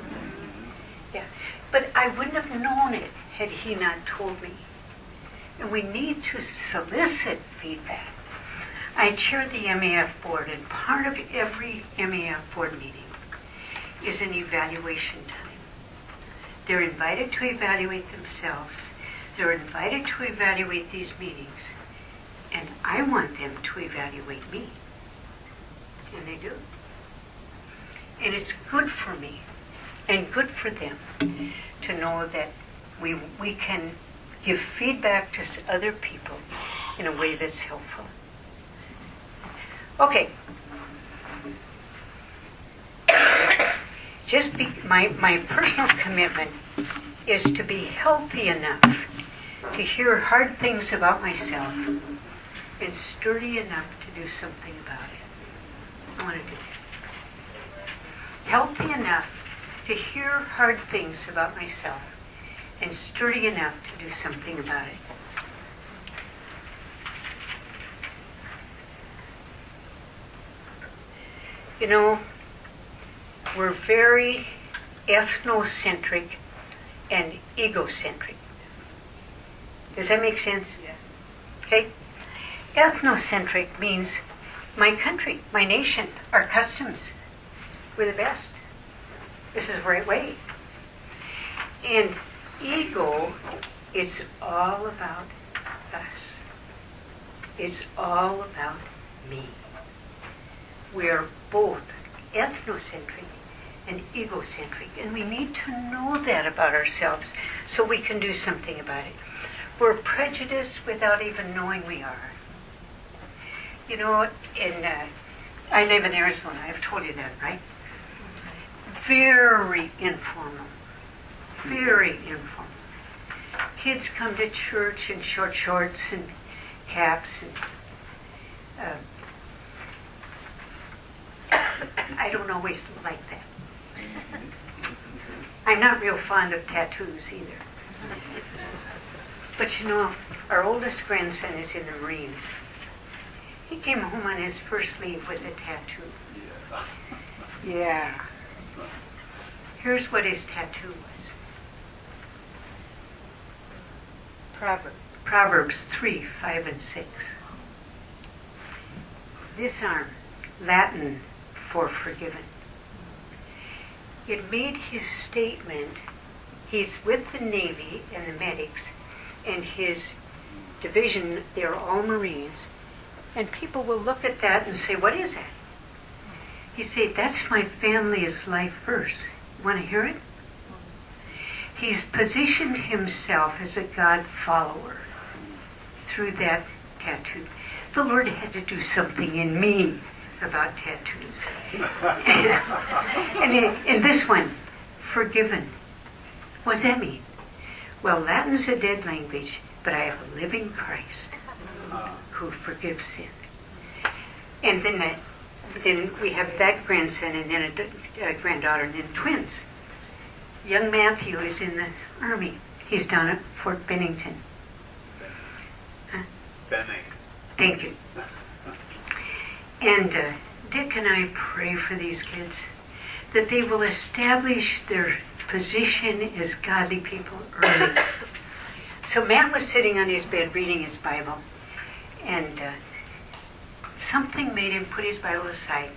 Yeah. But I wouldn't have known it had he not told me. And we need to solicit feedback. I chair the MAF board, and part of every MAF board meeting is an evaluation time. They're invited to evaluate themselves. They're invited to evaluate these meetings. And I want them to evaluate me. And they do. And it's good for me and good for them to know that we can give feedback to other people in a way that's helpful. Okay. My personal commitment is to be healthy enough to hear hard things about myself and sturdy enough to do something about it. I want to do that. Healthy enough to hear hard things about myself and sturdy enough to do something about it. You know, we're very ethnocentric and egocentric. Does that make sense? Yeah. Okay? Ethnocentric means my country, my nation, our customs. We're the best. This is the right way. And ego is all about us. It's all about me. We are both ethnocentric and egocentric, and we need to know that about ourselves so we can do something about it. We're prejudiced without even knowing we are. You know, I live in Arizona. I've told you that, right? Very informal. Very informal. Kids come to church in short shorts and caps and I don't always like that. I'm not real fond of tattoos either. But you know, our oldest grandson is in the Marines. He came home on his first leave with a tattoo. Yeah. Here's what his tattoo was. Proverbs 3, 5, and 6. This arm, Latin for forgiven. It made his statement. He's with the Navy and the medics, and his division, they're all Marines, and people will look at that and say, what is that? He said, that's my family's life verse. Want to hear it? He's positioned himself as a God follower through that tattoo. The Lord had to do something in me about tattoos. and this one, forgiven. What does that mean? Well, Latin's a dead language, but I have a living Christ who forgives sin. And then we have that grandson, and then a granddaughter, and then twins. Young Matthew is in the Army. He's down at Fort Bennington. Benning. Thank you. And Dick and I pray for these kids that they will establish their position as godly people early. So Matt was sitting on his bed reading his Bible, and something made him put his Bible aside,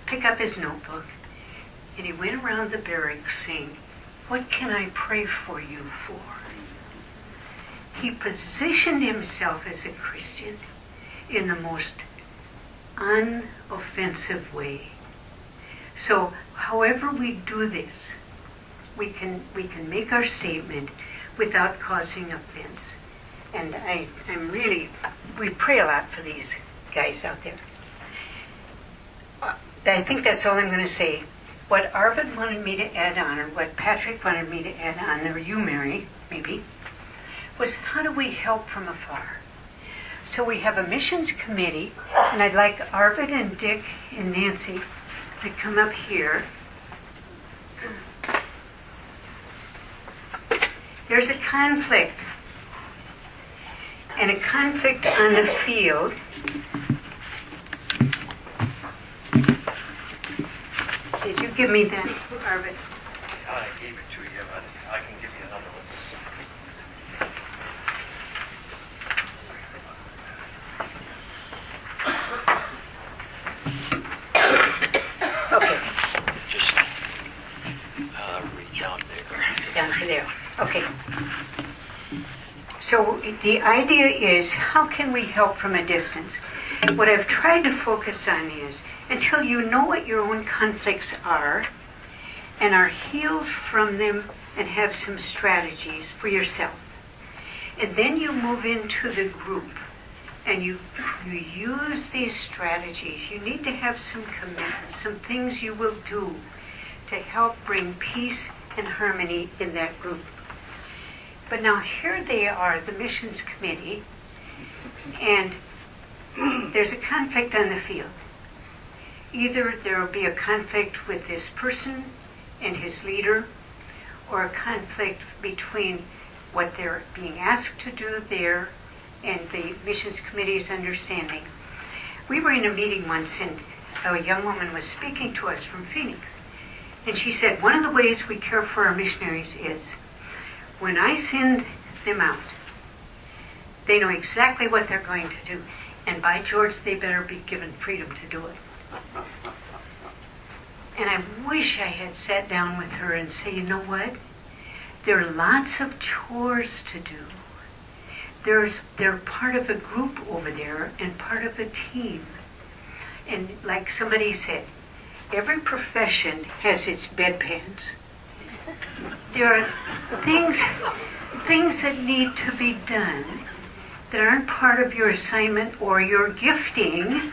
pick up his notebook, and he went around the barracks saying, what can I pray for you for? He positioned himself as a Christian in the most unoffensive way. So however we do this, we can make our statement without causing offense. And we pray a lot for these guys out there. I think that's all I'm going to say. What Arvid wanted me to add on, or what Patrick wanted me to add on, or you, Mary, maybe, was how do we help from afar? So we have a missions committee, and I'd like Arvid and Dick and Nancy to come up here. There's a conflict. and a conflict on the field. Did you give me that, Arvid? I gave it to you, but I can give you another one. Okay, Just reach out there. down to there. Okay. So the idea is, how can we help from a distance? What I've tried to focus on is, until you know what your own conflicts are and are healed from them and have some strategies for yourself. And then you move into the group and you use these strategies. You need to have some commitments, some things you will do to help bring peace and harmony in that group. But now here they are, the missions committee, and there's a conflict on the field. Either there will be a conflict with this person and his leader, or a conflict between what they're being asked to do there and the missions committee's understanding. We were in a meeting once, and a young woman was speaking to us from Phoenix, and she said, one of the ways we care for our missionaries is when I send them out, they know exactly what they're going to do, and by George, they better be given freedom to do it. And I wish I had sat down with her and say, you know what? There are lots of chores to do. They're part of a group over there and part of a team. And like somebody said, every profession has its bedpans. There are things that need to be done that aren't part of your assignment or your gifting,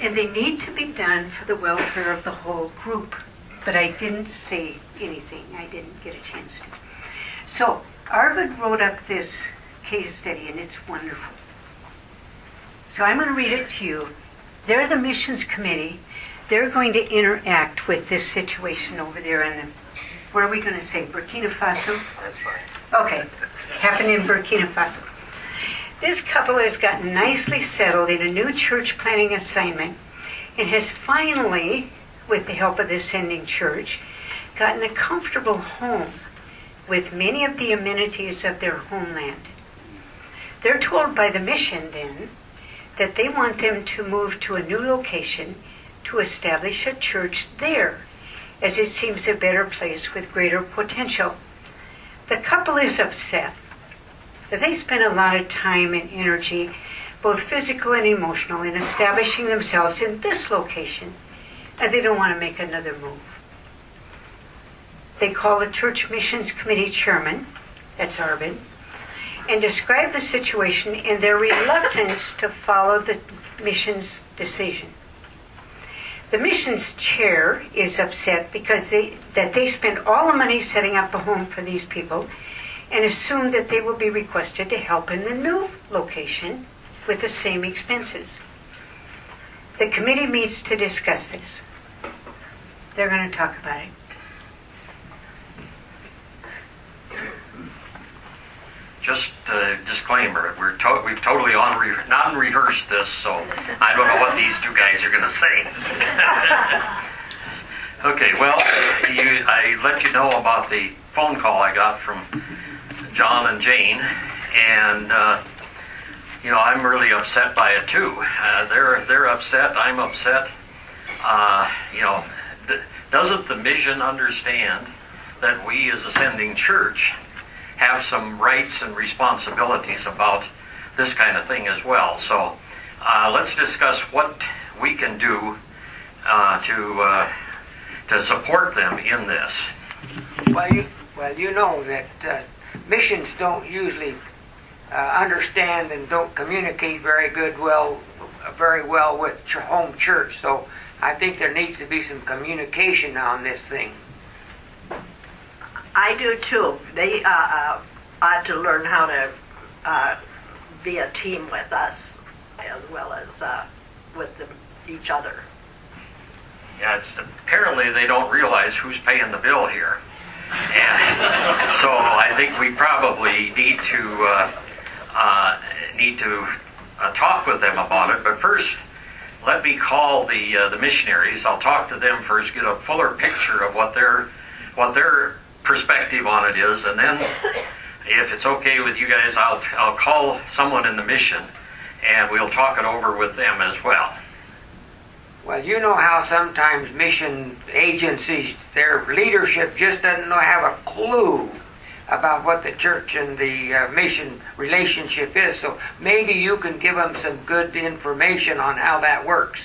and they need to be done for the welfare of the whole group. But I didn't say anything. I didn't get a chance to. So Arvid wrote up this case study, and it's wonderful. So I'm going to read it to you. They're the missions committee. They're going to interact with this situation over there in the, where are we going to say, Burkina Faso? That's fine. Okay, happened in Burkina Faso. This couple has gotten nicely settled in a new church planning assignment and has finally, with the help of the sending church, gotten a comfortable home with many of the amenities of their homeland. They're told by the mission then that they want them to move to a new location to establish a church there, as it seems a better place with greater potential. The couple is upset, as they spent a lot of time and energy, both physical and emotional, in establishing themselves in this location, and they don't want to make another move. They call the church missions committee chairman, that's Arvid, and describe the situation and their reluctance to follow the mission's decision. The missions chair is upset because they spent all the money setting up a home for these people and assume that they will be requested to help in the new location with the same expenses. The committee meets to discuss this. They're going to talk about it. Just a disclaimer, we've totally non-rehearsed this, so I don't know what these two guys are going to say. Okay, well, I let you know about the phone call I got from John and Jane, and I'm really upset by it too. They're upset. I'm upset. Doesn't the mission understand that we as a sending church have some rights and responsibilities about this kind of thing as well? So let's discuss what we can do to support them in this. Well, you know that missions don't usually understand and don't communicate very well with home church. So I think there needs to be some communication on this thing. I do too. They ought to learn how to be a team with us as well as with each other. Yeah, apparently they don't realize who's paying the bill here. And so I think we probably need to need to talk with them about it. But first, let me call the missionaries. I'll talk to them first, get a fuller picture of what their perspective on it is, and then, if it's okay with you guys, I'll call someone in the mission, and we'll talk it over with them as well. Well, you know how sometimes mission agencies, their leadership just doesn't have a clue about what the church and the mission relationship is. So maybe you can give them some good information on how that works.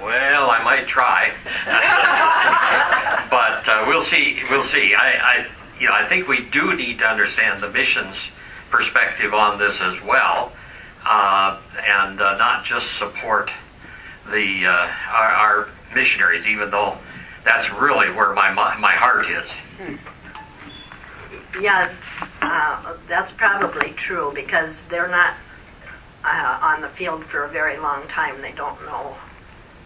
Well, I might try, but we'll see. We'll see. I think we do need to understand the mission's perspective on this as well, and not just support our missionaries, even though that's really where my heart is. Yeah, that's probably true because they're not on the field for a very long time. They don't know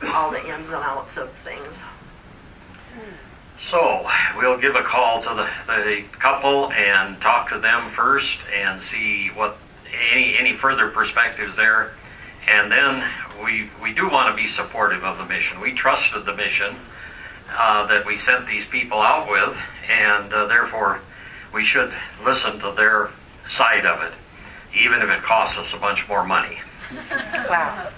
all the ins and outs of things. So we'll give a call to the couple and talk to them first and see what any further perspectives there. And then we do want to be supportive of the mission. We trusted the mission that we sent these people out with, and therefore we should listen to their side of it, even if it costs us a bunch more money. Wow.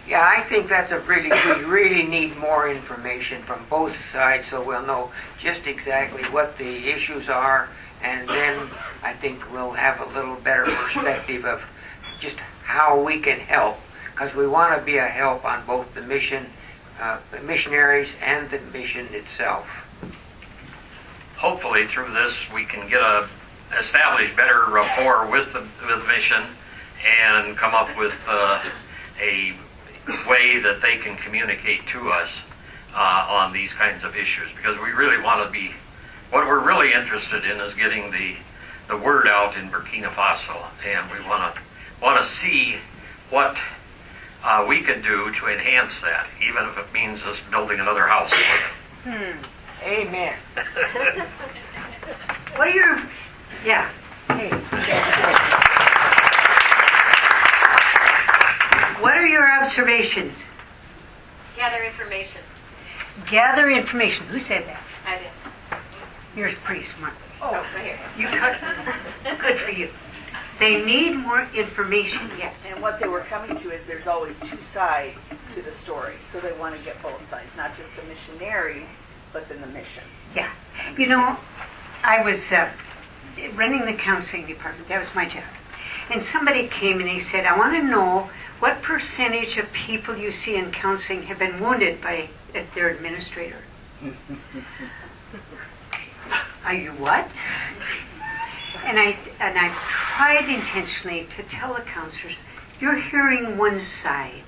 Yeah, I think that's we really need more information from both sides so we'll know just exactly what the issues are, and then I think we'll have a little better perspective of just how we can help, because we want to be a help on both the missionaries and the mission itself. Hopefully through this we can establish better rapport with the mission and come up with a way that they can communicate to us on these kinds of issues, because we really want to be, what we're really interested in is getting the word out in Burkina Faso, and we want to see what we can do to enhance that, even if it means us building another house for them. Amen. What are your, yeah, hey. What are your observations? Gather information. Gather information. Who said that? I did. You're pretty smart. Oh, right here. Good for you. They need more information, yes. And what they were coming to is there's always two sides to the story. So they want to get both sides, not just the missionaries, but then the mission. Yeah. You know, I was running the counseling department. That was my job. And somebody came and they said, I want to know what percentage of people you see in counseling have been wounded by their administrator. Are you what? And I tried intentionally to tell the counselors, you're hearing one side.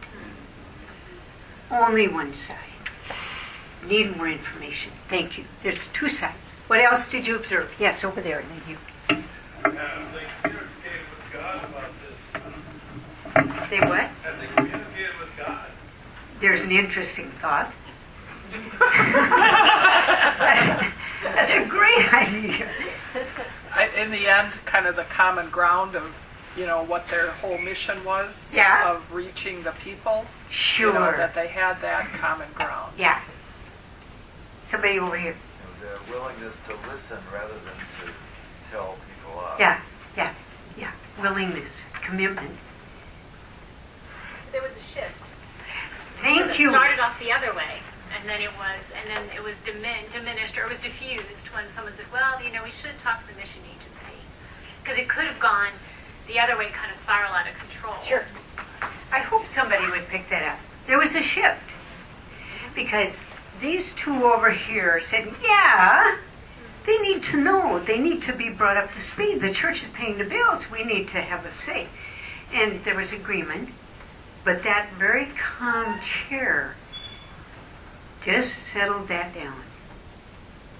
Only one side. Need more information. Thank you. There's two sides. What else did you observe? Yes, over there. Thank you. They communicated with God about this. They what? Have they communicated with God? There's an interesting thought. That's a great idea. In the end, kind of the common ground of, what their whole mission was, yeah, of reaching the people. Sure. That they had that common ground. Yeah. Somebody over here. Their willingness to listen rather than to tell people off. Yeah. Willingness, commitment. There was a shift. Thank you. It started off the other way, and then it was diminished, or it was diffused when someone said, well, we should talk to the mission agency. Because it could have gone the other way, kind of spiral out of control. Sure. I hope somebody would pick that up. There was a shift. Because these two over here said, yeah, they need to know. They need to be brought up to speed. The church is paying the bills. We need to have a say. And there was agreement. But that very calm chair just settled that down.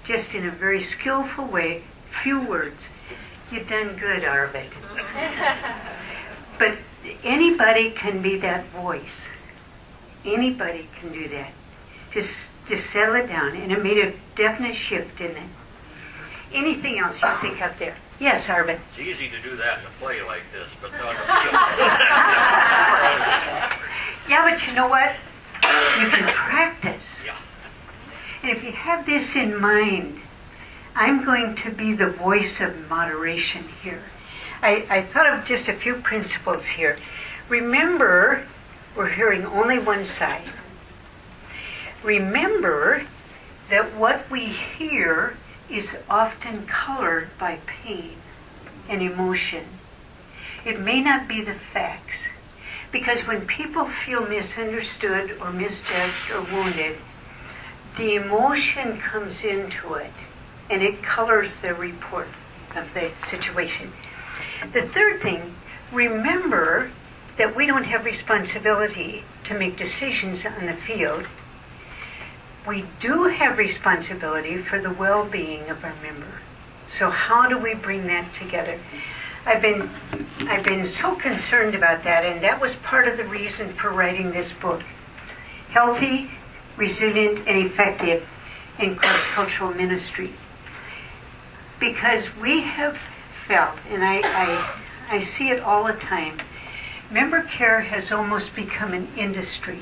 Just in a very skillful way, few words. You've done good, Arvid. But anybody can be that voice. Anybody can do that. Just settle it down. And it made a definite shift in it. Anything else you think up there? Yes, Arvin. It's easy to do that in a play like this, but on the Yeah, but you know what? You can practice. Yeah. And if you have this in mind, I'm going to be the voice of moderation here. I thought of just a few principles here. Remember, we're hearing only one side. Remember that what we hear is often colored by pain and emotion. It may not be the facts. Because when people feel misunderstood or misjudged or wounded, the emotion comes into it and it colors the report of the situation. The third thing, remember that we don't have responsibility to make decisions on the field. We do have responsibility for the well-being of our member. So how do we bring that together? I've been so concerned about that, and that was part of the reason for writing this book. Healthy, resilient, and effective in cross-cultural ministry. Because we have felt, and I see it all the time, member care has almost become an industry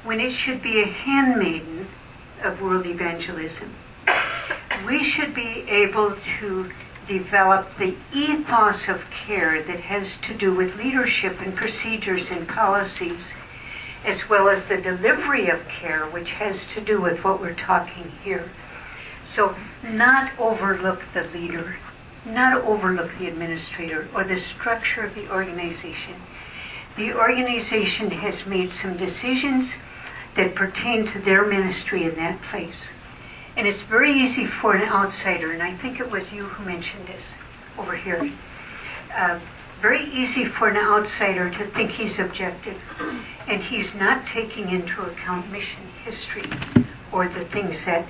when it should be a handmaiden of world evangelism. We should be able to develop the ethos of care that has to do with leadership and procedures and policies, as well as the delivery of care, which has to do with what we're talking here. So not overlook the leader, not overlook the administrator or the structure of the organization. The organization has made some decisions that pertain to their ministry in that place. And it's very easy for an outsider, and I think it was you who mentioned this over here, very easy for an outsider to think he's objective, and he's not taking into account mission history or the things that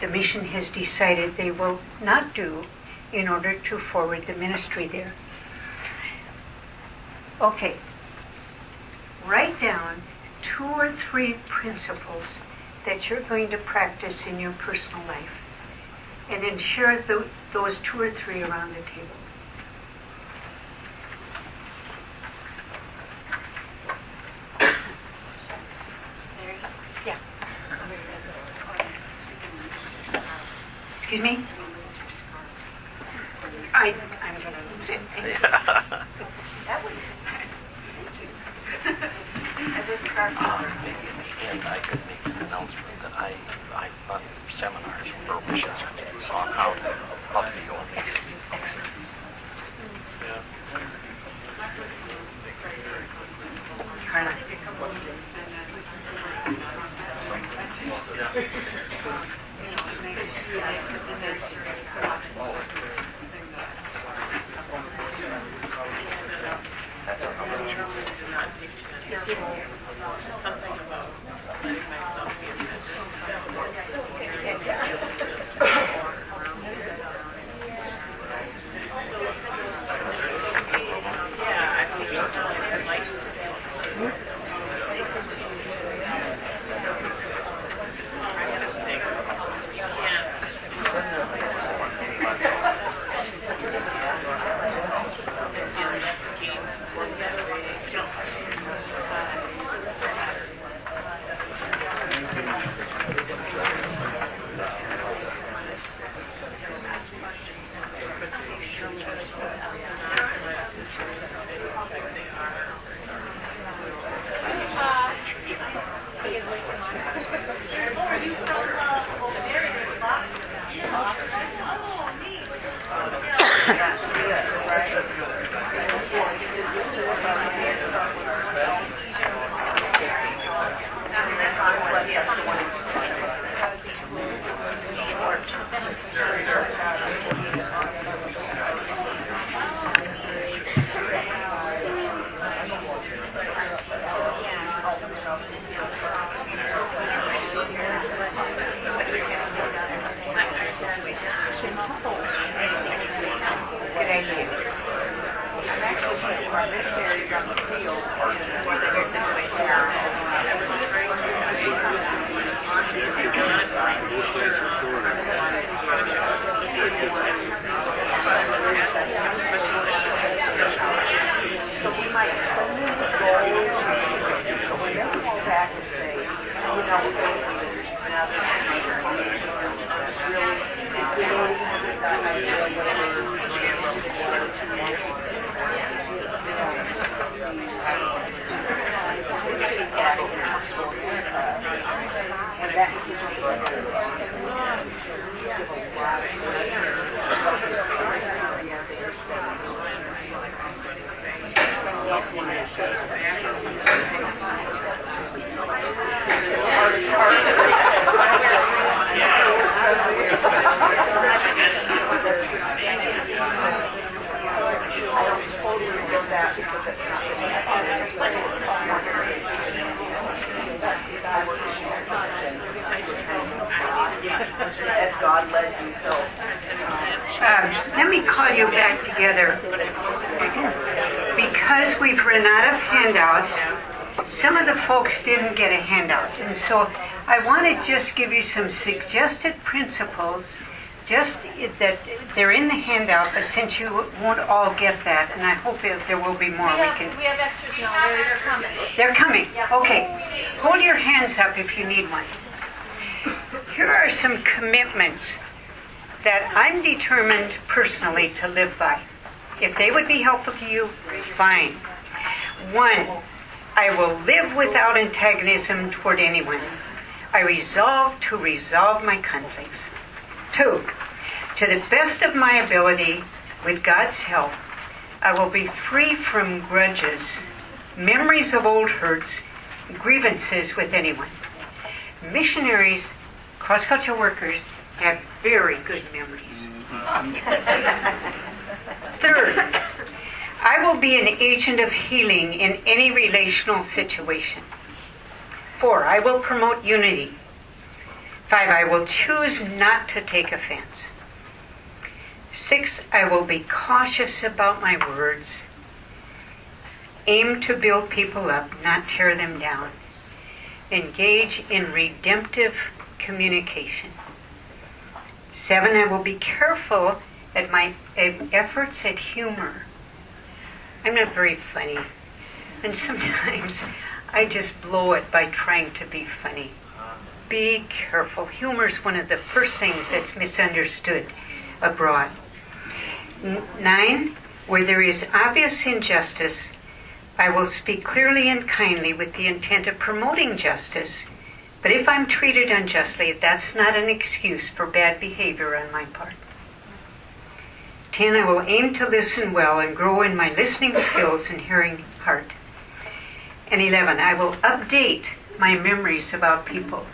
the mission has decided they will not do in order to forward the ministry there. Okay, write down 2 or 3 principles that you're going to practice in your personal life, and then share those 2 or 3 around the table. Yeah. Excuse me? I'm going to lose it. That would. As a scarf. And I could make an announcement that I run seminars for missions on how to go and make it. Carla. Something about letting myself be me call you back together. Because we've run out of handouts, some of the folks didn't get a handout. And so I want to just give you some suggested principles, just that they're in the handout, but since you won't all get that, and I hope that there will be more, We have extras now. They're coming. They're coming. Okay. Hold your hands up if you need one. Here are some commitments that I'm determined personally to live by. If they would be helpful to you, fine. 1, I will live without antagonism toward anyone. I resolve to resolve my conflicts. 2, to the best of my ability, with God's help, I will be free from grudges, memories of old hurts, grievances with anyone. Missionaries, cross-cultural workers, have very good memories. 3rd, I will be an agent of healing in any relational situation. 4, I will promote unity. 5, I will choose not to take offense. 6, I will be cautious about my words. Aim to build people up, not tear them down. Engage in redemptive communication. 7, I will be careful at my efforts at humor. I'm not very funny, and sometimes I just blow it by trying to be funny. Be careful. Humor is one of the first things that's misunderstood abroad. 9, where there is obvious injustice, I will speak clearly and kindly with the intent of promoting justice. But if I'm treated unjustly, that's not an excuse for bad behavior on my part. 10, I will aim to listen well and grow in my listening skills and hearing heart. And 11, I will update my memories about people.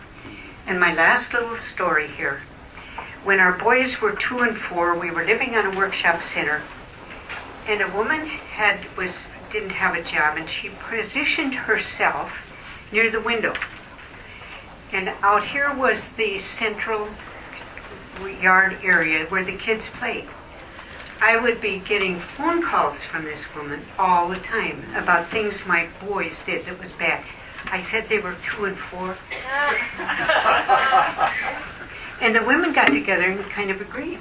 And my last little story here. When our boys were 2 and 4, we were living on a workshop center, and a woman didn't have a job, and she positioned herself near the window. And out here was the central yard area where the kids played. I would be getting phone calls from this woman all the time about things my boys did that was bad. I said they were 2 and 4. And the women got together and kind of agreed.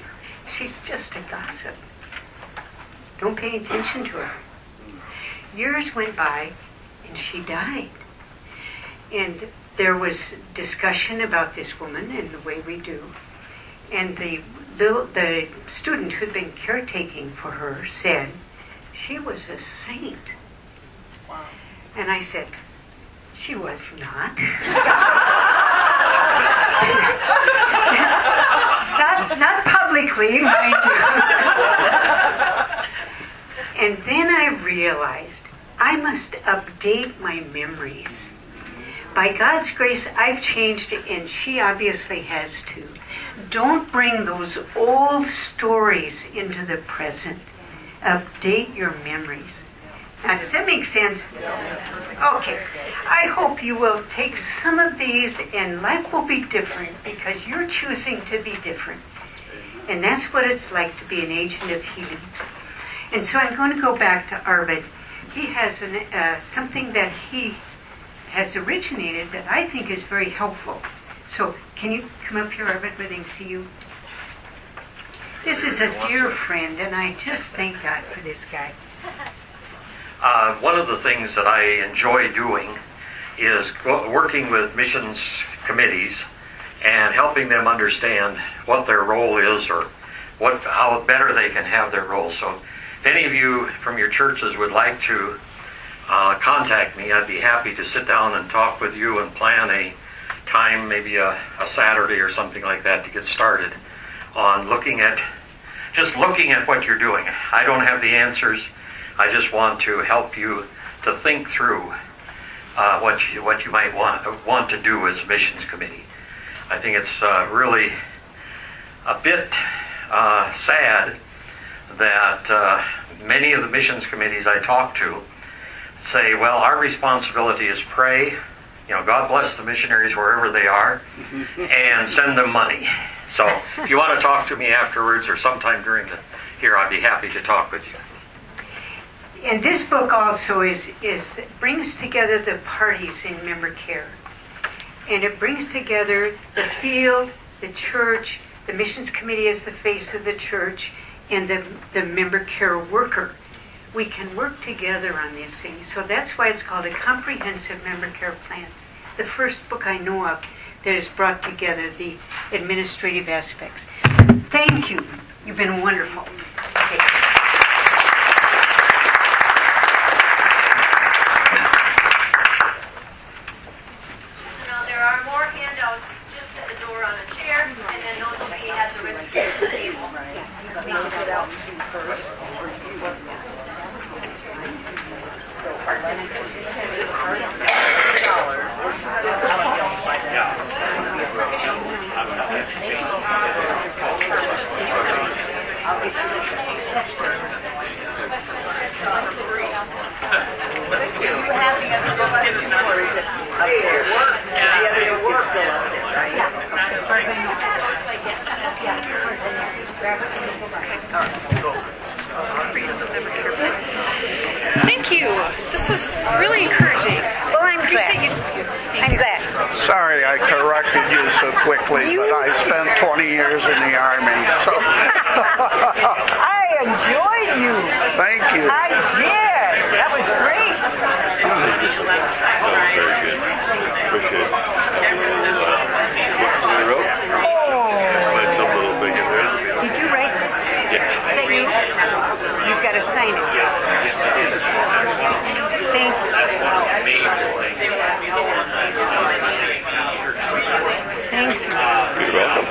She's just a gossip. Don't pay attention to her. Years went by and she died. And there was discussion about this woman and the way we do. And the student who'd been caretaking for her said she was a saint. Wow. And I said, she was not. not publicly, mind you. And then I realized I must update my memories. By God's grace, I've changed, and she obviously has too. Don't bring those old stories into the present. Update your memories. Now, does that make sense? Okay. I hope you will take some of these, and life will be different because you're choosing to be different. And that's what it's like to be an agent of healing. And so I'm going to go back to Arvid. He has something that he has originated that I think is very helpful. So can you come up here, Arvid, where they can see you? This is a dear friend, and I just thank God for this guy. One of the things that I enjoy doing is working with missions committees and helping them understand what their role is or how better they can have their role. So if any of you from your churches would like to contact me, I'd be happy to sit down and talk with you and plan a time, maybe a Saturday or something like that, to get started on looking at what you're doing. I don't have the answers. I just want to help you to think through what you might want to do as a missions committee. I think it's really a bit sad that many of the missions committees I talk to say, well, our responsibility is pray, God bless the missionaries wherever they are, and send them money. So if you want to talk to me afterwards or sometime during the here, I'd be happy to talk with you. And this book also brings together the parties in member care. And it brings together the field, the church, the missions committee as the face of the church, and the member care worker. We can work together on these things. So that's why it's called a comprehensive member care plan. The first book I know of that has brought together the administrative aspects. Thank you. You've been wonderful. Okay. Now, there are more handouts just at the door on a chair, and then those will be at the registration table. Do you have the other book, or is it up there? The other book is still up there, right? As far as I know. Thank you. This was really encouraging. Well, I'm glad. I'm glad. Sorry I corrected you so quickly, but I spent 20 years in the Army. So. I enjoyed you. Thank you. I did. That was great. Very good. Appreciate it. What you wrote? Might some little thing in there. Did you write this? Yeah. Thank you. You've got to sign it. Thank you. Thank you. You're welcome.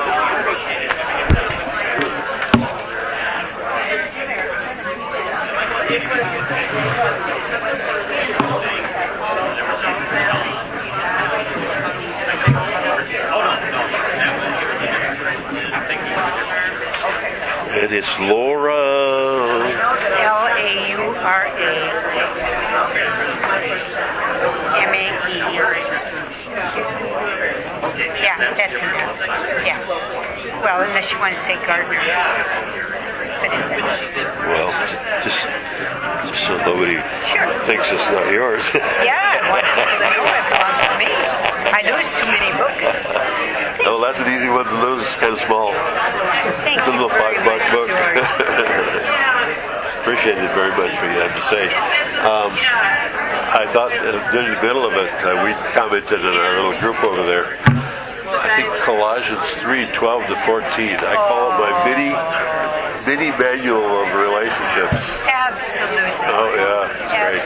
And it's Laura. Laura MAE. Yeah, that's enough. Yeah. Well, unless you want to say Gardner. Well, just so nobody thinks it's not yours. Yeah, well, I know it belongs to me. I lose too many books. Oh, that's an easy one to lose. It's kind of small. It's a little $5 book. Appreciate it very much for you have to say. I thought during the middle of it, we commented in our little group over there. I think Colossians 3:12 to 14. I call it my mini manual of relationships. Absolutely. Oh yeah, it's great.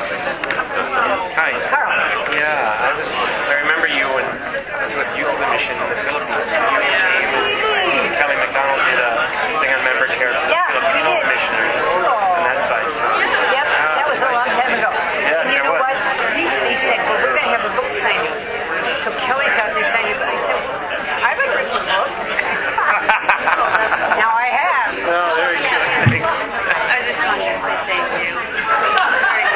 Hi. Carl. Yeah, I remember you when I was with Youth of the Mission in the Philippines. Kelly McDonald did a thing on member care for the Filipino missionaries on that side. So. Yep, that was a long time ago. Yes, and you know it was. what? They said, well, we're going to have a book signing. So Kelly's out there signing. I said, I've written a book. Now I have. Oh, there you go. Thanks. I just wanted to say thank you. Sorry,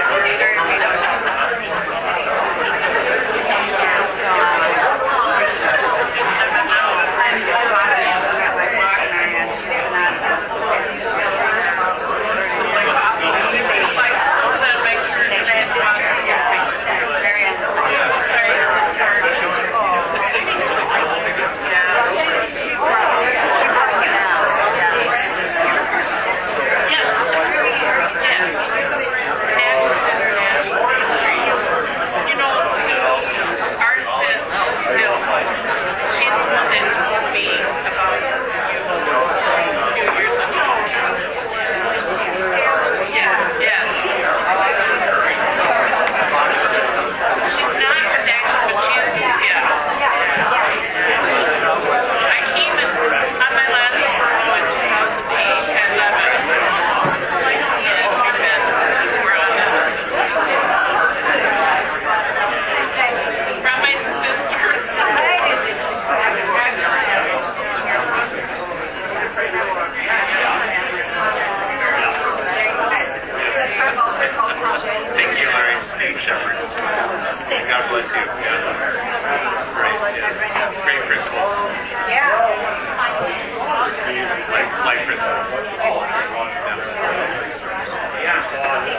Like Christmas. Good.